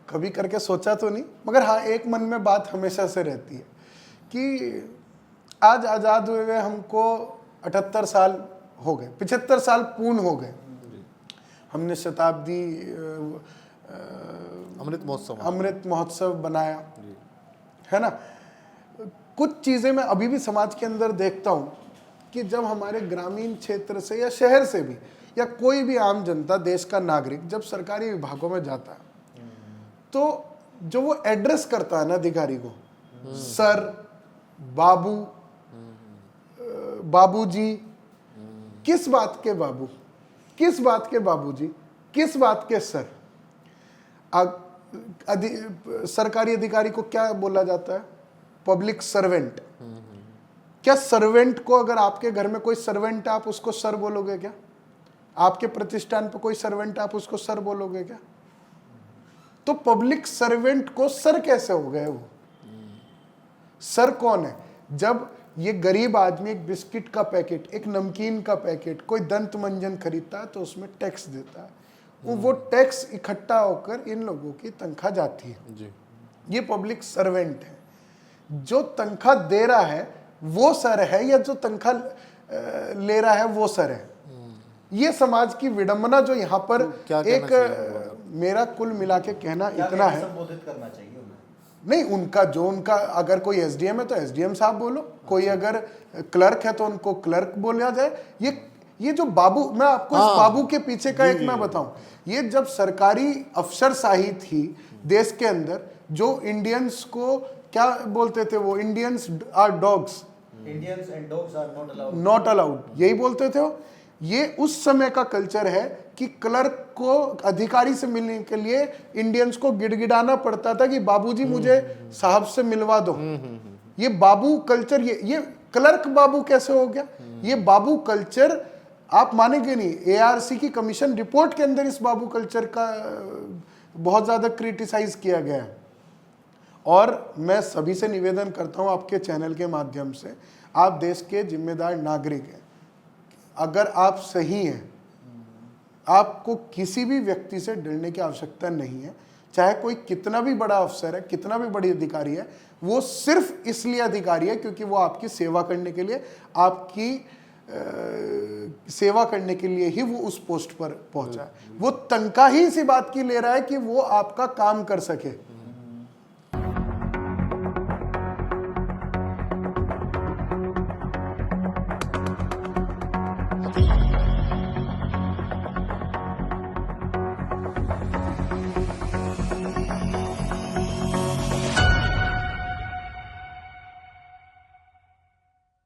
कभी करके सोचा तो नहीं, मगर हाँ एक मन में बात हमेशा से रहती है कि आज आज़ाद हुए हुए हमको 78 साल हो गए, 75 साल पूर्ण हो गए। हमने शताब्दी अमृत महोत्सव बनाया, है ना। कुछ चीज़ें मैं अभी भी समाज के अंदर देखता हूँ कि जब हमारे ग्रामीण क्षेत्र से या शहर से भी या कोई भी आम जनता, देश का नागरिक जब सरकारी विभागों में जाता है तो जो वो एड्रेस करता है ना अधिकारी को, सर, बाबू, बाबूजी, किस बात के बाबू, किस बात के बाबूजी, किस बात के सर? सरकारी अधिकारी को क्या बोला जाता है? Public servant. क्या सर्वेंट को, अगर आपके घर में कोई सर्वेंट है आप उसको सर बोलोगे क्या? आपके प्रतिष्ठान पर कोई सर्वेंट आप उसको सर बोलोगे क्या? तो पब्लिक सर्वेंट को सर कैसे हो गए वो? सर कौन है? जब ये गरीब आदमी एक बिस्किट का पैकेट, एक नमकीन का पैकेट, कोई दंत मंजन खरीदता है तो उसमें टैक्स देता है, वो टैक्स इकट्ठा होकर इन लोगों की तनख्वाह जाती है जी। ये पब्लिक सर्वेंट है। जो तनख्वाह दे रहा है वो सर है या जो तनख्वाह ले रहा है वो सर है? ये समाज की विडंबना जो यहाँ पर एक मेरा कुल मिला के कहना इतना है। संबोधित करना चाहिए उन्हें? नहीं, उनका अगर कोई एसडीएम है तो एसडीएम साहब बोलो, कोई अगर क्लर्क है तो उनको क्लर्क बोला जाए। ये जो बाबू, मैं आपको इस बाबू के पीछे का एक मैं बताऊं, ये जब सरकारी अफसरशाही थी देश के अंदर, जो इंडियंस को क्या बोलते थे वो, Indians are dogs, Indians and dogs are not allowed, यही बोलते थे वो। ये उस समय का कल्चर है कि क्लर्क को अधिकारी से मिलने के लिए इंडियंस को गिड़गिड़ाना पड़ता था कि बाबूजी मुझे साहब से मिलवा दो। ये बाबू कल्चर, ये क्लर्क बाबू कैसे हो गया? ये बाबू कल्चर आप मानेंगे नहीं, एआरसी की कमीशन रिपोर्ट के अंदर इस बाबू कल्चर का बहुत ज्यादा क्रिटिसाइज किया गया है। और मैं सभी से निवेदन करता हूं आपके चैनल के माध्यम से, आप देश के जिम्मेदार नागरिक हैं, अगर आप सही हैं, आपको किसी भी व्यक्ति से डरने की आवश्यकता नहीं है। चाहे कोई कितना भी बड़ा अफसर है, कितना भी बड़ी अधिकारी है, वो सिर्फ इसलिए अधिकारी है क्योंकि वो आपकी सेवा करने के लिए, आपकी सेवा करने के लिए ही वो उस पोस्ट पर पहुंचा है। वो तनख्वाह ही इसी बात की ले रहा है कि वो आपका काम कर सके।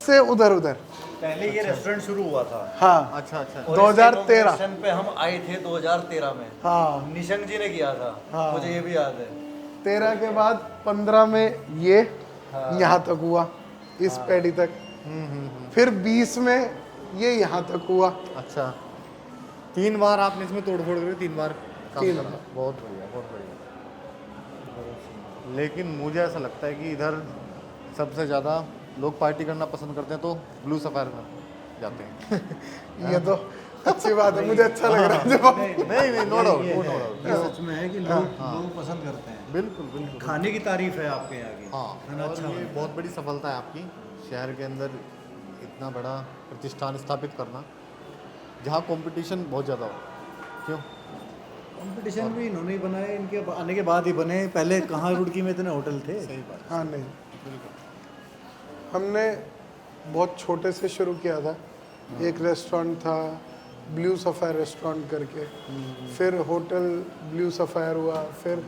से उधर उधर पहले ये रेस्टोरेंट शुरू हुआ था। हाँ, अच्छा अच्छा। और 2013 इसके इनॉग्रेशन पे हम आए थे 2013 में। हाँ, निशंक जी ने किया था। हाँ। मुझे ये भी याद है। 13 के बाद 15 में ये यहाँ तक हुआ, इस पैड़ी तक। फिर 20 में ये यहाँ तक हुआ। अच्छा, 3 बार आपने इसमें तोड़फोड़ करी, 3 बार काम 3 करा। बहुत बढ़िया, बहुत बढ़िया। लेकिन मुझे ऐसा लगता है कि इधर सबसे ज़्यादा लोग पार्टी करना पसंद करते हैं तो ब्लू सफायर में जाते हैं। ये तो अच्छी बात है, मुझे अच्छा लग रहा है जवाब। नहीं नो डाउट नो डाउट। ये सच में है कि लोग पसंद करते हैं। बिल्कुल बिल्कुल। खाने की तारीफ है आपके यहाँ की। हाँ, खाना और अच्छा ये बना। बहुत बड़ी सफलता है आपकी, शहर के अंदर इतना बड़ा प्रतिष्ठान स्थापित करना जहाँ कंपटीशन बहुत ज़्यादा हो। क्यों? कंपटीशन भी इन्होंने ही बनाए, इनके आने के बाद ही बने। पहले कहाँ रुड़की में इतने होटल थे? सही बात। हाँ नहीं, हमने बहुत छोटे से शुरू किया था। एक रेस्टोरेंट था ब्लू सफ़ायर रेस्टोरेंट करके, फिर होटल ब्लू सफ़ायर हुआ, फिर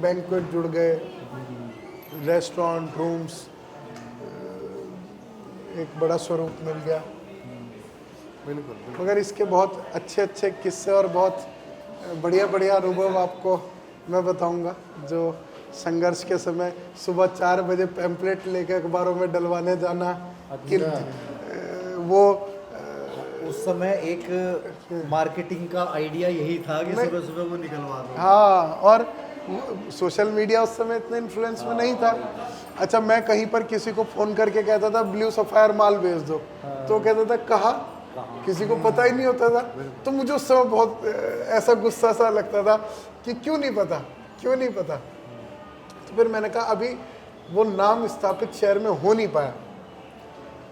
बैंक्वेट जुड़ गए, रेस्टोरेंट रूम्स, एक बड़ा स्वरूप मिल गया। बिल्कुल बिल्कुल। मगर इसके बहुत अच्छे अच्छे किस्से और बहुत बढ़िया बढ़िया अनुभव आपको मैं बताऊंगा, जो संघर्ष के समय सुबह 4 बजे पैम्पलेट लेके अखबारों में डलवाने जाना कि वो उस समय एक मार्केटिंग का आइडिया यही था कि सुबह सुबह वो निकलवा दो। हाँ, और सोशल मीडिया उस समय इतने इन्फ्लुएंस में नहीं था। अच्छा, मैं कहीं पर किसी को फ़ोन करके कहता था ब्लू सफ़ायर माल भेज दो, तो कहता था कहाँ, किसी को पता ही नहीं होता था। तो मुझे उस समय बहुत ऐसा गुस्सा सा लगता था कि क्यों नहीं पता, क्यों नहीं पता। तो फिर मैंने कहा अभी वो नाम स्थापित शहर में हो नहीं पाया।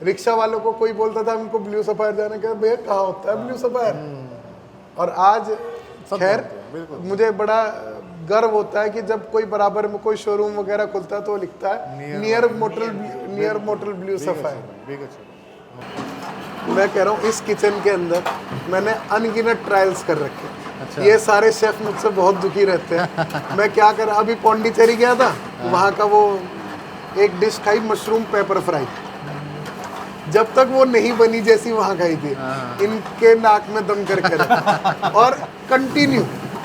रिक्शा वालों को कोई बोलता था हमको ब्लू सफ़ायर जाने का, भैया कहाँ होता है ब्लू सफ़ायर। और आज खैर मुझे बड़ा गर्व होता है कि जब कोई बराबर में कोई शोरूम वगैरह खुलता है तो वो लिखता है नियर मोटल ब्लू सफ़ायर। मैं कह रहा हूँ इस किचन के अंदर मैंने अनगिनत ट्रायल्स कर रखे। अच्छा। ये सारे शेफ मुझसे बहुत दुखी रहते हैं। मैं क्या कर, अभी पौंडीचेरी गया था, वहाँ का वो एक डिश खाई मशरूम पेपर फ्राई, जब तक वो नहीं बनी जैसी वहाँ खाई थी, इनके नाक में दम करके रखा। और कंटिन्यू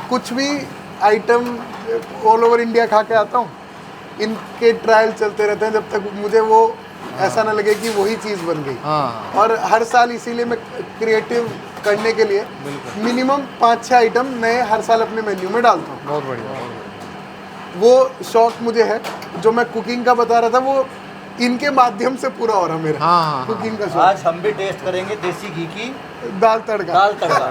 कुछ भी आइटम ऑल ओवर इंडिया खा के आता हूँ, इनके ट्रायल चलते रहते हैं जब तक मुझे वो ऐसा ना लगे कि वही चीज़ बन गई। हाँ। और हर साल इसीलिए मैं क्रिएटिव करने के लिए मिनिमम 5-6 आइटम नए हर साल अपने मेन्यू में डालता हूँ। बहुत बढ़िया बहुत बढ़िया। वो शौक मुझे है। जो मैं कुकिंग का बता रहा था वो इनके माध्यम से पूरा हो रहा मेरा। हाँ। कुकिंग का शौक, आज हम भी टेस्ट करेंगे देसी घी की दाल तड़का। दाल तड़का।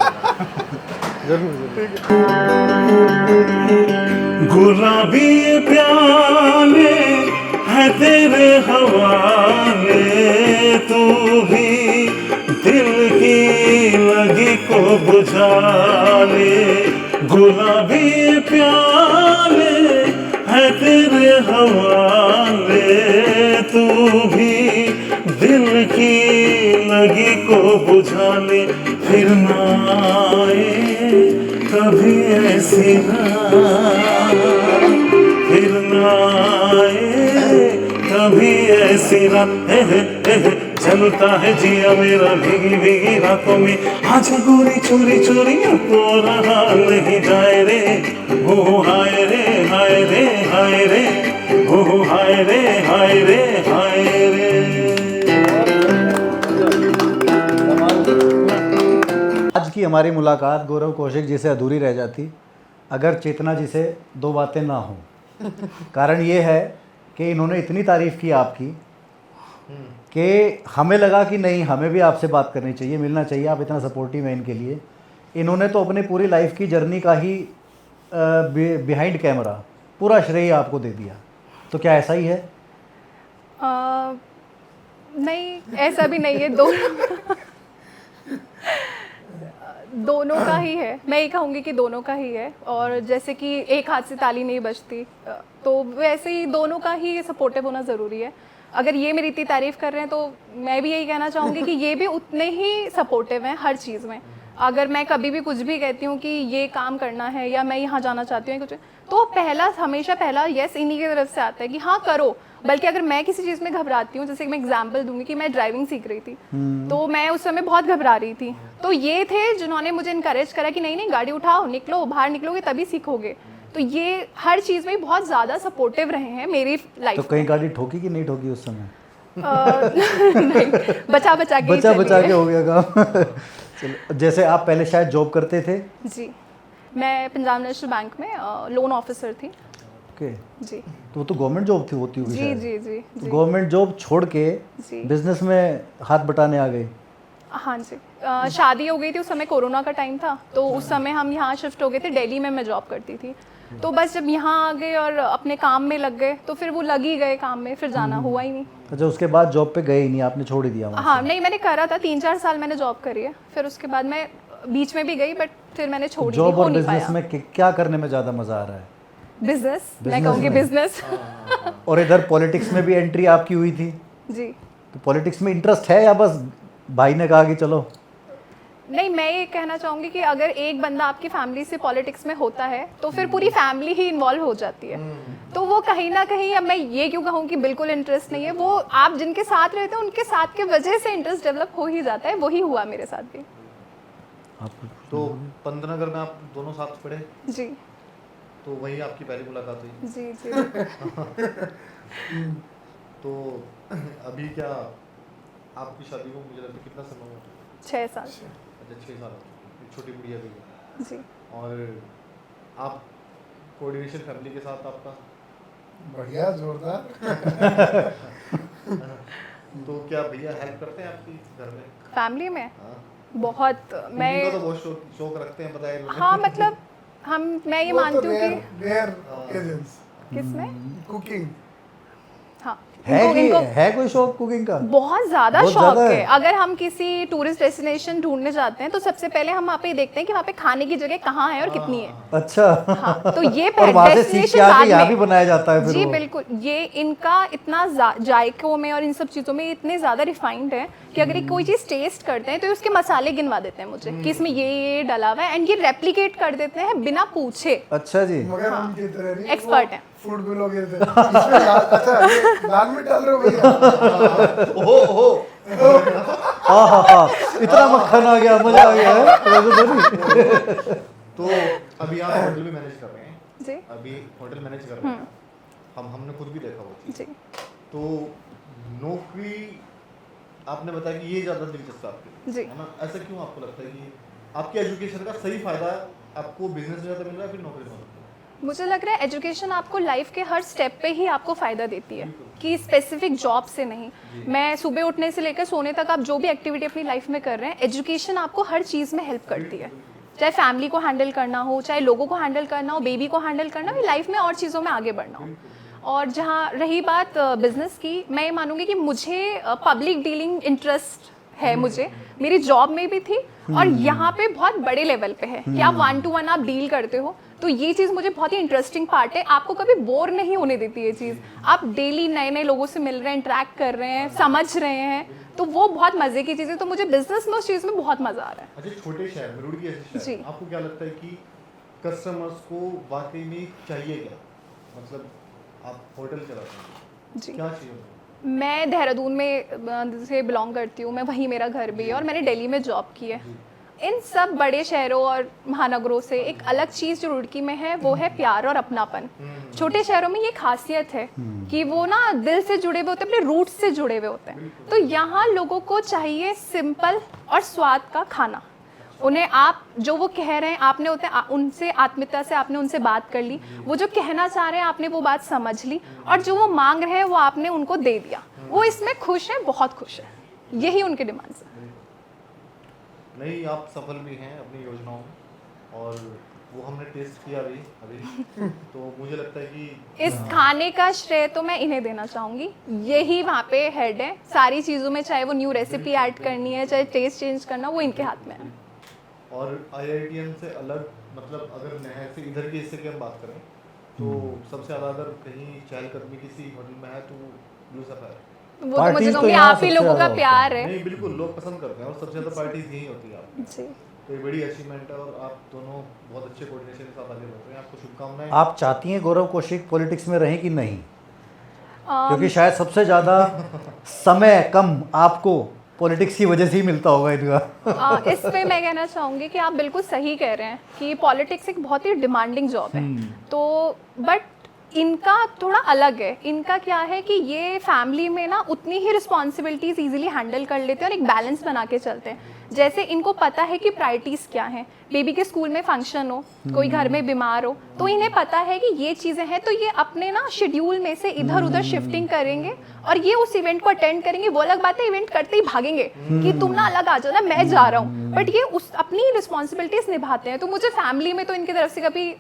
गुलाबी प्याले है तेरे हवाले, तू भी दिल की लगी को बुझा ले। गुलाबी प्याले है तेरे हवाले, तू भी दिल की लगी को बुझा ले। फिर ना आए कभी ऐसी रात, फिर ना आए कभी ऐसी रात। चलता है जिया मेरा भीगी भीगी रातों में, आज गोरी चोरी चोरी तो रहा नहीं जाए रे। हो हाय रे हाय रे हाय रे, हो हाय रे हाय रे हाय रे। आज की हमारी मुलाकात गौरव कौशिक जी से अधूरी रह जाती अगर चेतना जी से 2 बातें ना हों। कारण ये है कि इन्होंने इतनी तारीफ़ की आपकी कि हमें लगा कि नहीं, हमें भी आपसे बात करनी चाहिए, मिलना चाहिए, आप इतना सपोर्टिव हैं इनके लिए। इन्होंने तो अपने पूरी लाइफ की जर्नी का ही बिहाइंड कैमरा पूरा श्रेय आपको दे दिया। तो क्या ऐसा ही है? नहीं, ऐसा भी नहीं है। दोनों का ही है। मैं ये कहूँगी कि दोनों का ही है। और जैसे कि एक हाथ से ताली नहीं बजती, तो वैसे ही दोनों का ही सपोर्टिव होना ज़रूरी है। अगर ये मेरी इतनी तारीफ़ कर रहे हैं तो मैं भी यही कहना चाहूँगी कि ये भी उतने ही सपोर्टिव हैं हर चीज़ में। अगर मैं कभी भी कुछ भी कहती हूँ कि ये काम करना है या मैं यहाँ जाना चाहती हूँ कुछ, तो हमेशा पहला यस इन्हीं की तरफ से आता है कि हाँ करो। बल्कि अगर मैं किसी चीज़ में घबराती हूँ, जैसे कि मैं एग्जांपल दूंगी कि मैं ड्राइविंग सीख रही थी, तो मैं उस समय बहुत घबरा रही थी, तो ये थे जिन्होंने मुझे इनकरेज करा कि नहीं गाड़ी उठाओ, निकलो, बाहर निकलोगे तभी सीखोगे। तो ये हर चीज़ में बहुत ज़्यादा सपोर्टिव रहे हैं मेरी लाइफ। तो कहीं गाड़ी ठोकी कि नहीं ठोकी उस समय? नहीं, बचा के हो गया काम। चलो, जैसे आप पहले शायद जॉब करते थे? जी, मैं पंजाब नेशनल बैंक में लोन ऑफिसर थी। ओके जी। तो वो तो गवर्नमेंट जॉब थी, होती होगी जी शायद। जी जी जी। गवर्नमेंट जॉब छोड़ के जी। बिजनेस में हाथ बटाने आ गए? हाँ जी, शादी हो गई थी, उस समय कोरोना का टाइम था, तो उस समय हम यहाँ शिफ्ट हो गए थे। दिल्ली में मैं जॉब करती थी, तो बस जब यहाँ आ गए और अपने काम में लग गए तो फिर वो लग ही गए काम में, फिर जाना हुआ ही नहीं। अच्छा, उसके बाद जॉब पे गए ही नहीं, आपने छोड़ ही दिया वहाँ हाँ नहीं, मैंने करा था 3-4 साल मैंने जॉब करी है, फिर उसके बाद मैं बीच में भी गई, बट फिर मैंने छोड़ दी, जॉब हो और नहीं बिजनेस पाया। में क्या करने में ज़्यादा मज़ा आ रहा है? बिजनेस, मैं Business कहूँगी में? बिजनेस। और इधर पॉलिटिक्स में भी एंट्री आपकी हुई थी, जी तो पॉलिटिक्स में इंटरेस्ट है या बस भाई ने कहा कि चलो? नहीं, मैं ये कहना चाहूँगी कि अगर एक बंदा आपकी फैमिली से पॉलिटिक्स में होता है तो फिर पूरी फैमिली ही इन्वॉल्व हो जाती है, तो वो कहीं ना कहीं, अब मैं ये क्यों कहूँ कि बिल्कुल इंटरेस्ट नहीं है, वो आप जिनके साथ रहते हैं उनके साथ के वजह से इंटरेस्ट डेवलप हो ही जाता है, वही हुआ मेरे साथ भी। तो पंतनगर में आप दोनों साथ पढ़े, जी तो वही आपकी पहली मुलाकात हुई। जी जी। तो अभी क्या आपकी शादी को मुझे लगता है कितना समय हुआ? 6 साल। अच्छा 6 साल, एक छोटी गुड़िया भी है। जी और आप कोऑर्डिनेशन फैमिली के साथ आपका बढ़िया, जोरदार। तो क्या भैया हेल्प करते हैं आपकी घर में? फैमिली में हाँ, बहुत कुकिंग मैं, का तो बहुत शौक रखते हैं, बताया इन्होंने। हाँ मतलब मैं ये मानती हूँ कि रेयर ओकेजन्स किसमें, कुकिंग हाँ है कोई शौक कुकिंग का? बहुत ज़्यादा बहुत शौक ज़्यादा है। है। अगर हम किसी टूरिस्ट डेस्टिनेशन ढूंढने जाते हैं तो सबसे पहले हम वहाँ पे देखते हैं कि वहाँ पे खाने की जगह कहाँ है और कितनी है। अच्छा। हाँ, तो ये और वहाँ से सीख डेस्टिनेशन के आके बाद यहाँ में। भी बनाया जाता है फिर जी वो। बिल्कुल, ये इनका इतना जायकों में और इन सब चीज़ों में इतने ज़्यादा रिफाइंड है कि अगर ये कोई चीज़ टेस्ट करते हैं तो उसके मसाले गिनवा देते हैं मुझे कि इसमें ये डला हुआ है, एंड ये रेप्लिकेट कर देते हैं बिना पूछे। अच्छा जी। मगर उनकी तरह नहीं, एक्सपर्ट है। फूड ब्लॉगर थे इसमें अच्छा ये दाल में डाल रहे हो भैया? इतना मक्खन आ गया, मजा आ गया है। वैसे तो नहीं। तो अभी आप होटल भी मैनेज कर रहे हैं, जी अभी होटल मैनेज कर रहे हैं, हमने खुद भी देखा वो चीज़। जी। तो नौकरी आपने बताया कि ये ज़्यादा दिलचस्प है आपके जी। लिए, है ना? ऐसा क्यों आपको लगता है कि आपकी एजुकेशन का सही फायदा आपको बिजनेस में ज़्यादा मिल रहा है फिर नौकरी में? मुझे लग रहा है एजुकेशन आपको लाइफ के हर स्टेप पे ही आपको फ़ायदा देती है, कि स्पेसिफिक जॉब से नहीं। मैं सुबह उठने से लेकर सोने तक आप जो भी एक्टिविटी अपनी लाइफ में कर रहे हैं, एजुकेशन आपको हर चीज़ में हेल्प करती है। चाहे फैमिली को हैंडल करना हो, चाहे लोगों को हैंडल करना हो, बेबी को हैंडल करना हो, लाइफ में और चीज़ों में आगे बढ़ना हो। और जहाँ रही बात बिज़नेस की, मैं ये मानूंगी कि मुझे पब्लिक डीलिंग इंटरेस्ट है, मुझे मेरी जॉब में भी थी और यहाँ पे बहुत बड़े लेवल पे है कि आप 1-to-1 आप डील करते हो, तो ये चीज़ मुझे बहुत ही इंटरेस्टिंग पार्ट है। आपको कभी बोर नहीं होने देती ये चीज़, आप डेली नए नए लोगों से मिल रहे हैं, इंटरेक्ट कर रहे हैं, समझ रहे हैं, तो वो बहुत मज़े की चीज़ है। तो मुझे बिजनेस में उस चीज़ में बहुत मज़ा आ रहा है। अच्छा, छोटे शहर में, रुड़की जैसे जी। शहर, आपको क्या लगता है कि कस्टमर्स को वाकई में चाहिए क्या? मतलब आप होटल चलाते हैं, जी, क्या चाहिए? मैं देहरादून में से बिलोंग करती हूँ, मैं वहीं मेरा घर भी है और मैंने दिल्ली में जॉब की है। इन सब बड़े शहरों और महानगरों से एक अलग चीज़ जो रुड़की में है वो है प्यार और अपनापन। छोटे शहरों में ये खासियत है कि वो ना दिल से जुड़े हुए होते हैं, अपने रूट्स से जुड़े हुए होते हैं। तो यहाँ लोगों को चाहिए सिंपल और स्वाद का खाना। उन्हें आप जो वो कह रहे हैं, आपने उनसे आत्मीयता से आपने उनसे बात कर ली, वो जो कहना चाह रहे हैं आपने वो बात समझ ली, और जो वो मांग रहे हैं वो आपने उनको दे दिया। वो इसमें खुश हैं, बहुत खुश हैं। यही उनके डिमांड्स हैं। नहीं, आप सफल भी हैं अपनी योजनाओं में और वो हमने टेस्ट किया अभी तो मुझे लगता है कि इस खाने का श्रेय तो मैं इन्हें देना चाहूँगी। यही वहाँ पे हेड है सारी चीज़ों में, चाहे वो न्यू रेसिपी ऐड करनी है, चाहे टेस्ट चेंज करना, वो इनके हाथ में है। और IITM से अलग, मतलब अगर नहर से इधर के हिस्से की हम बात करें तो सबसे ज़्यादा अगर कहीं चहलकदमी किसी होटल में है तो ब्लू सफायर। वो तो मुझे पार्टीज तो कहूँगी यहाँ आप ही सबसे लोगों का ज़्यादा प्यार है। नहीं, बिल्कुल लोग पसंद करते हैं और सबसे ज़्यादा पार्टीज यही होती है आपकी, जी, तो ये बड़ी अचीवमेंट है और आप दोनों बहुत अच्छे कोऑर्डिनेशन के साथ आगे बढ़ रहे हैं, आपको शुभकामनाएं। आप चाहती हैं गौरव कौशिक पॉलिटिक्स में रहें कि नहीं? क्योंकि शायद सबसे ज़्यादा समय कम आपको पॉलिटिक्स की वजह से ही मिलता होगा इनका। इस पे मैं कहना चाहूँगी कि आप बिल्कुल सही कह रहे हैं कि पॉलिटिक्स एक बहुत ही डिमांडिंग जॉब है। तो बट इनका थोड़ा अलग है। इनका क्या है कि ये फैमिली में ना उतनी ही रिस्पॉन्सिबिलिटीज़ इजीली हैंडल कर लेते हैं और एक बैलेंस बना के चलते हैं। जैसे इनको पता है कि प्रायोरिटीज़ क्या हैं, बेबी के स्कूल में फंक्शन हो, कोई घर में बीमार हो, तो इन्हें पता है कि ये चीज़ें हैं, तो ये अपने ना शेड्यूल में से इधर उधर शिफ्टिंग करेंगे और ये उस इवेंट को अटेंड करेंगे। वो अलग बात है इवेंट करते ही भागेंगे कि तुम ना अलग आ जाओ ना, मैं जा रहा हूँ, बट ये उस अपनी रिस्पॉन्सिबिलिटीज़ निभाते हैं। तो मुझे फैमिली में तो इनकी तरफ से कभी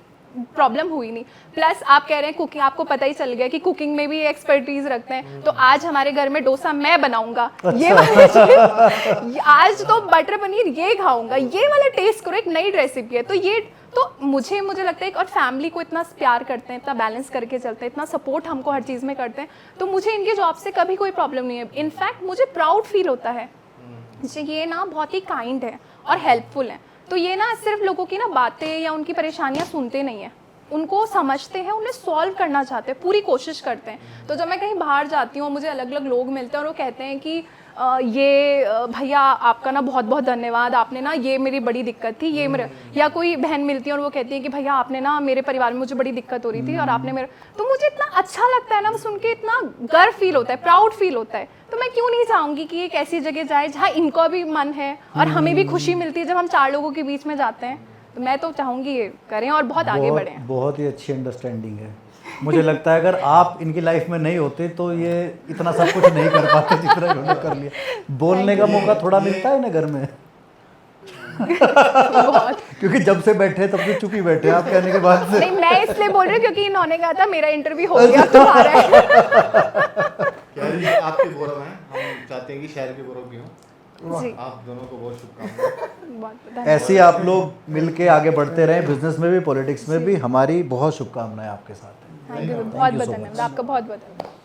प्रॉब्लम हुई नहीं। प्लस आप कह रहे हैं कुकिंग, आपको पता ही चल गया कि कुकिंग में भी एक्सपर्टीज रखते हैं, तो आज हमारे घर में डोसा मैं बनाऊंगा। ये वाली चीज, आज तो बटर पनीर ये खाऊंगा, ये वाला टेस्ट करो, एक नई रेसिपी है। तो ये तो मुझे लगता है, और फैमिली को इतना प्यार करते हैं, इतना बैलेंस करके चलते हैं, इतना सपोर्ट हमको हर चीज़ में करते हैं, तो मुझे इनके जॉब से कभी कोई प्रॉब्लम नहीं है। इनफैक्ट मुझे प्राउड फील होता है, ये ना बहुत ही काइंड है और हेल्पफुल है। तो ये ना सिर्फ लोगों की ना बातें या उनकी परेशानियां सुनते नहीं है, उनको समझते हैं, उन्हें सॉल्व करना चाहते हैं, पूरी कोशिश करते हैं। तो जब मैं कहीं बाहर जाती हूँ, मुझे अलग अलग लोग मिलते हैं और वो कहते हैं कि भैया आपका ना बहुत बहुत धन्यवाद, आपने ना ये मेरी बड़ी दिक्कत थी, ये मेरे, या कोई बहन मिलती है और वो कहती है कि भैया आपने ना मेरे परिवार में मुझे बड़ी दिक्कत हो रही थी और आपने मेरे, तो मुझे इतना अच्छा लगता है ना, वो सुन के इतना गर्व फील होता है, प्राउड फील होता है। तो मैं क्यों नहीं चाहूँगी कि एक ऐसी जगह जाए जहाँ इनको भी मन है और हमें भी खुशी मिलती है जब हम 4 लोगों के बीच में जाते हैं। तो मैं तो चाहूँगी ये करें और बहुत आगे बढ़ें। बहुत ही अच्छी अंडरस्टैंडिंग है। मुझे लगता है अगर आप इनकी लाइफ में नहीं होते तो ये इतना सब कुछ नहीं कर पाते जितना इन्होंने कर लिया। बोलने का मौका थोड़ा मिलता है ना घर में? क्योंकि जब से बैठे तब से चुप ही बैठे आप कहने के बाद से। नहीं, मैं इसलिए बोल रही हूँ क्योंकि इन्होंने कहा था मेरा इंटरव्यू हो गया, तुम्हारा है। आपके गौरव हैं, हम चाहते हैं कि शहर के गौरव भी हों। जी, आप दोनों को बहुत शुभकामनाएं। बहुत ऐसे ही आप लोग मिलके आगे बढ़ते रहें, बिजनेस में भी, पॉलिटिक्स में भी। हमारी बहुत शुभकामनाएं आपके साथ हैं। बहुत बहुत धन्यवाद आपका, बहुत बहुत धन्यवाद।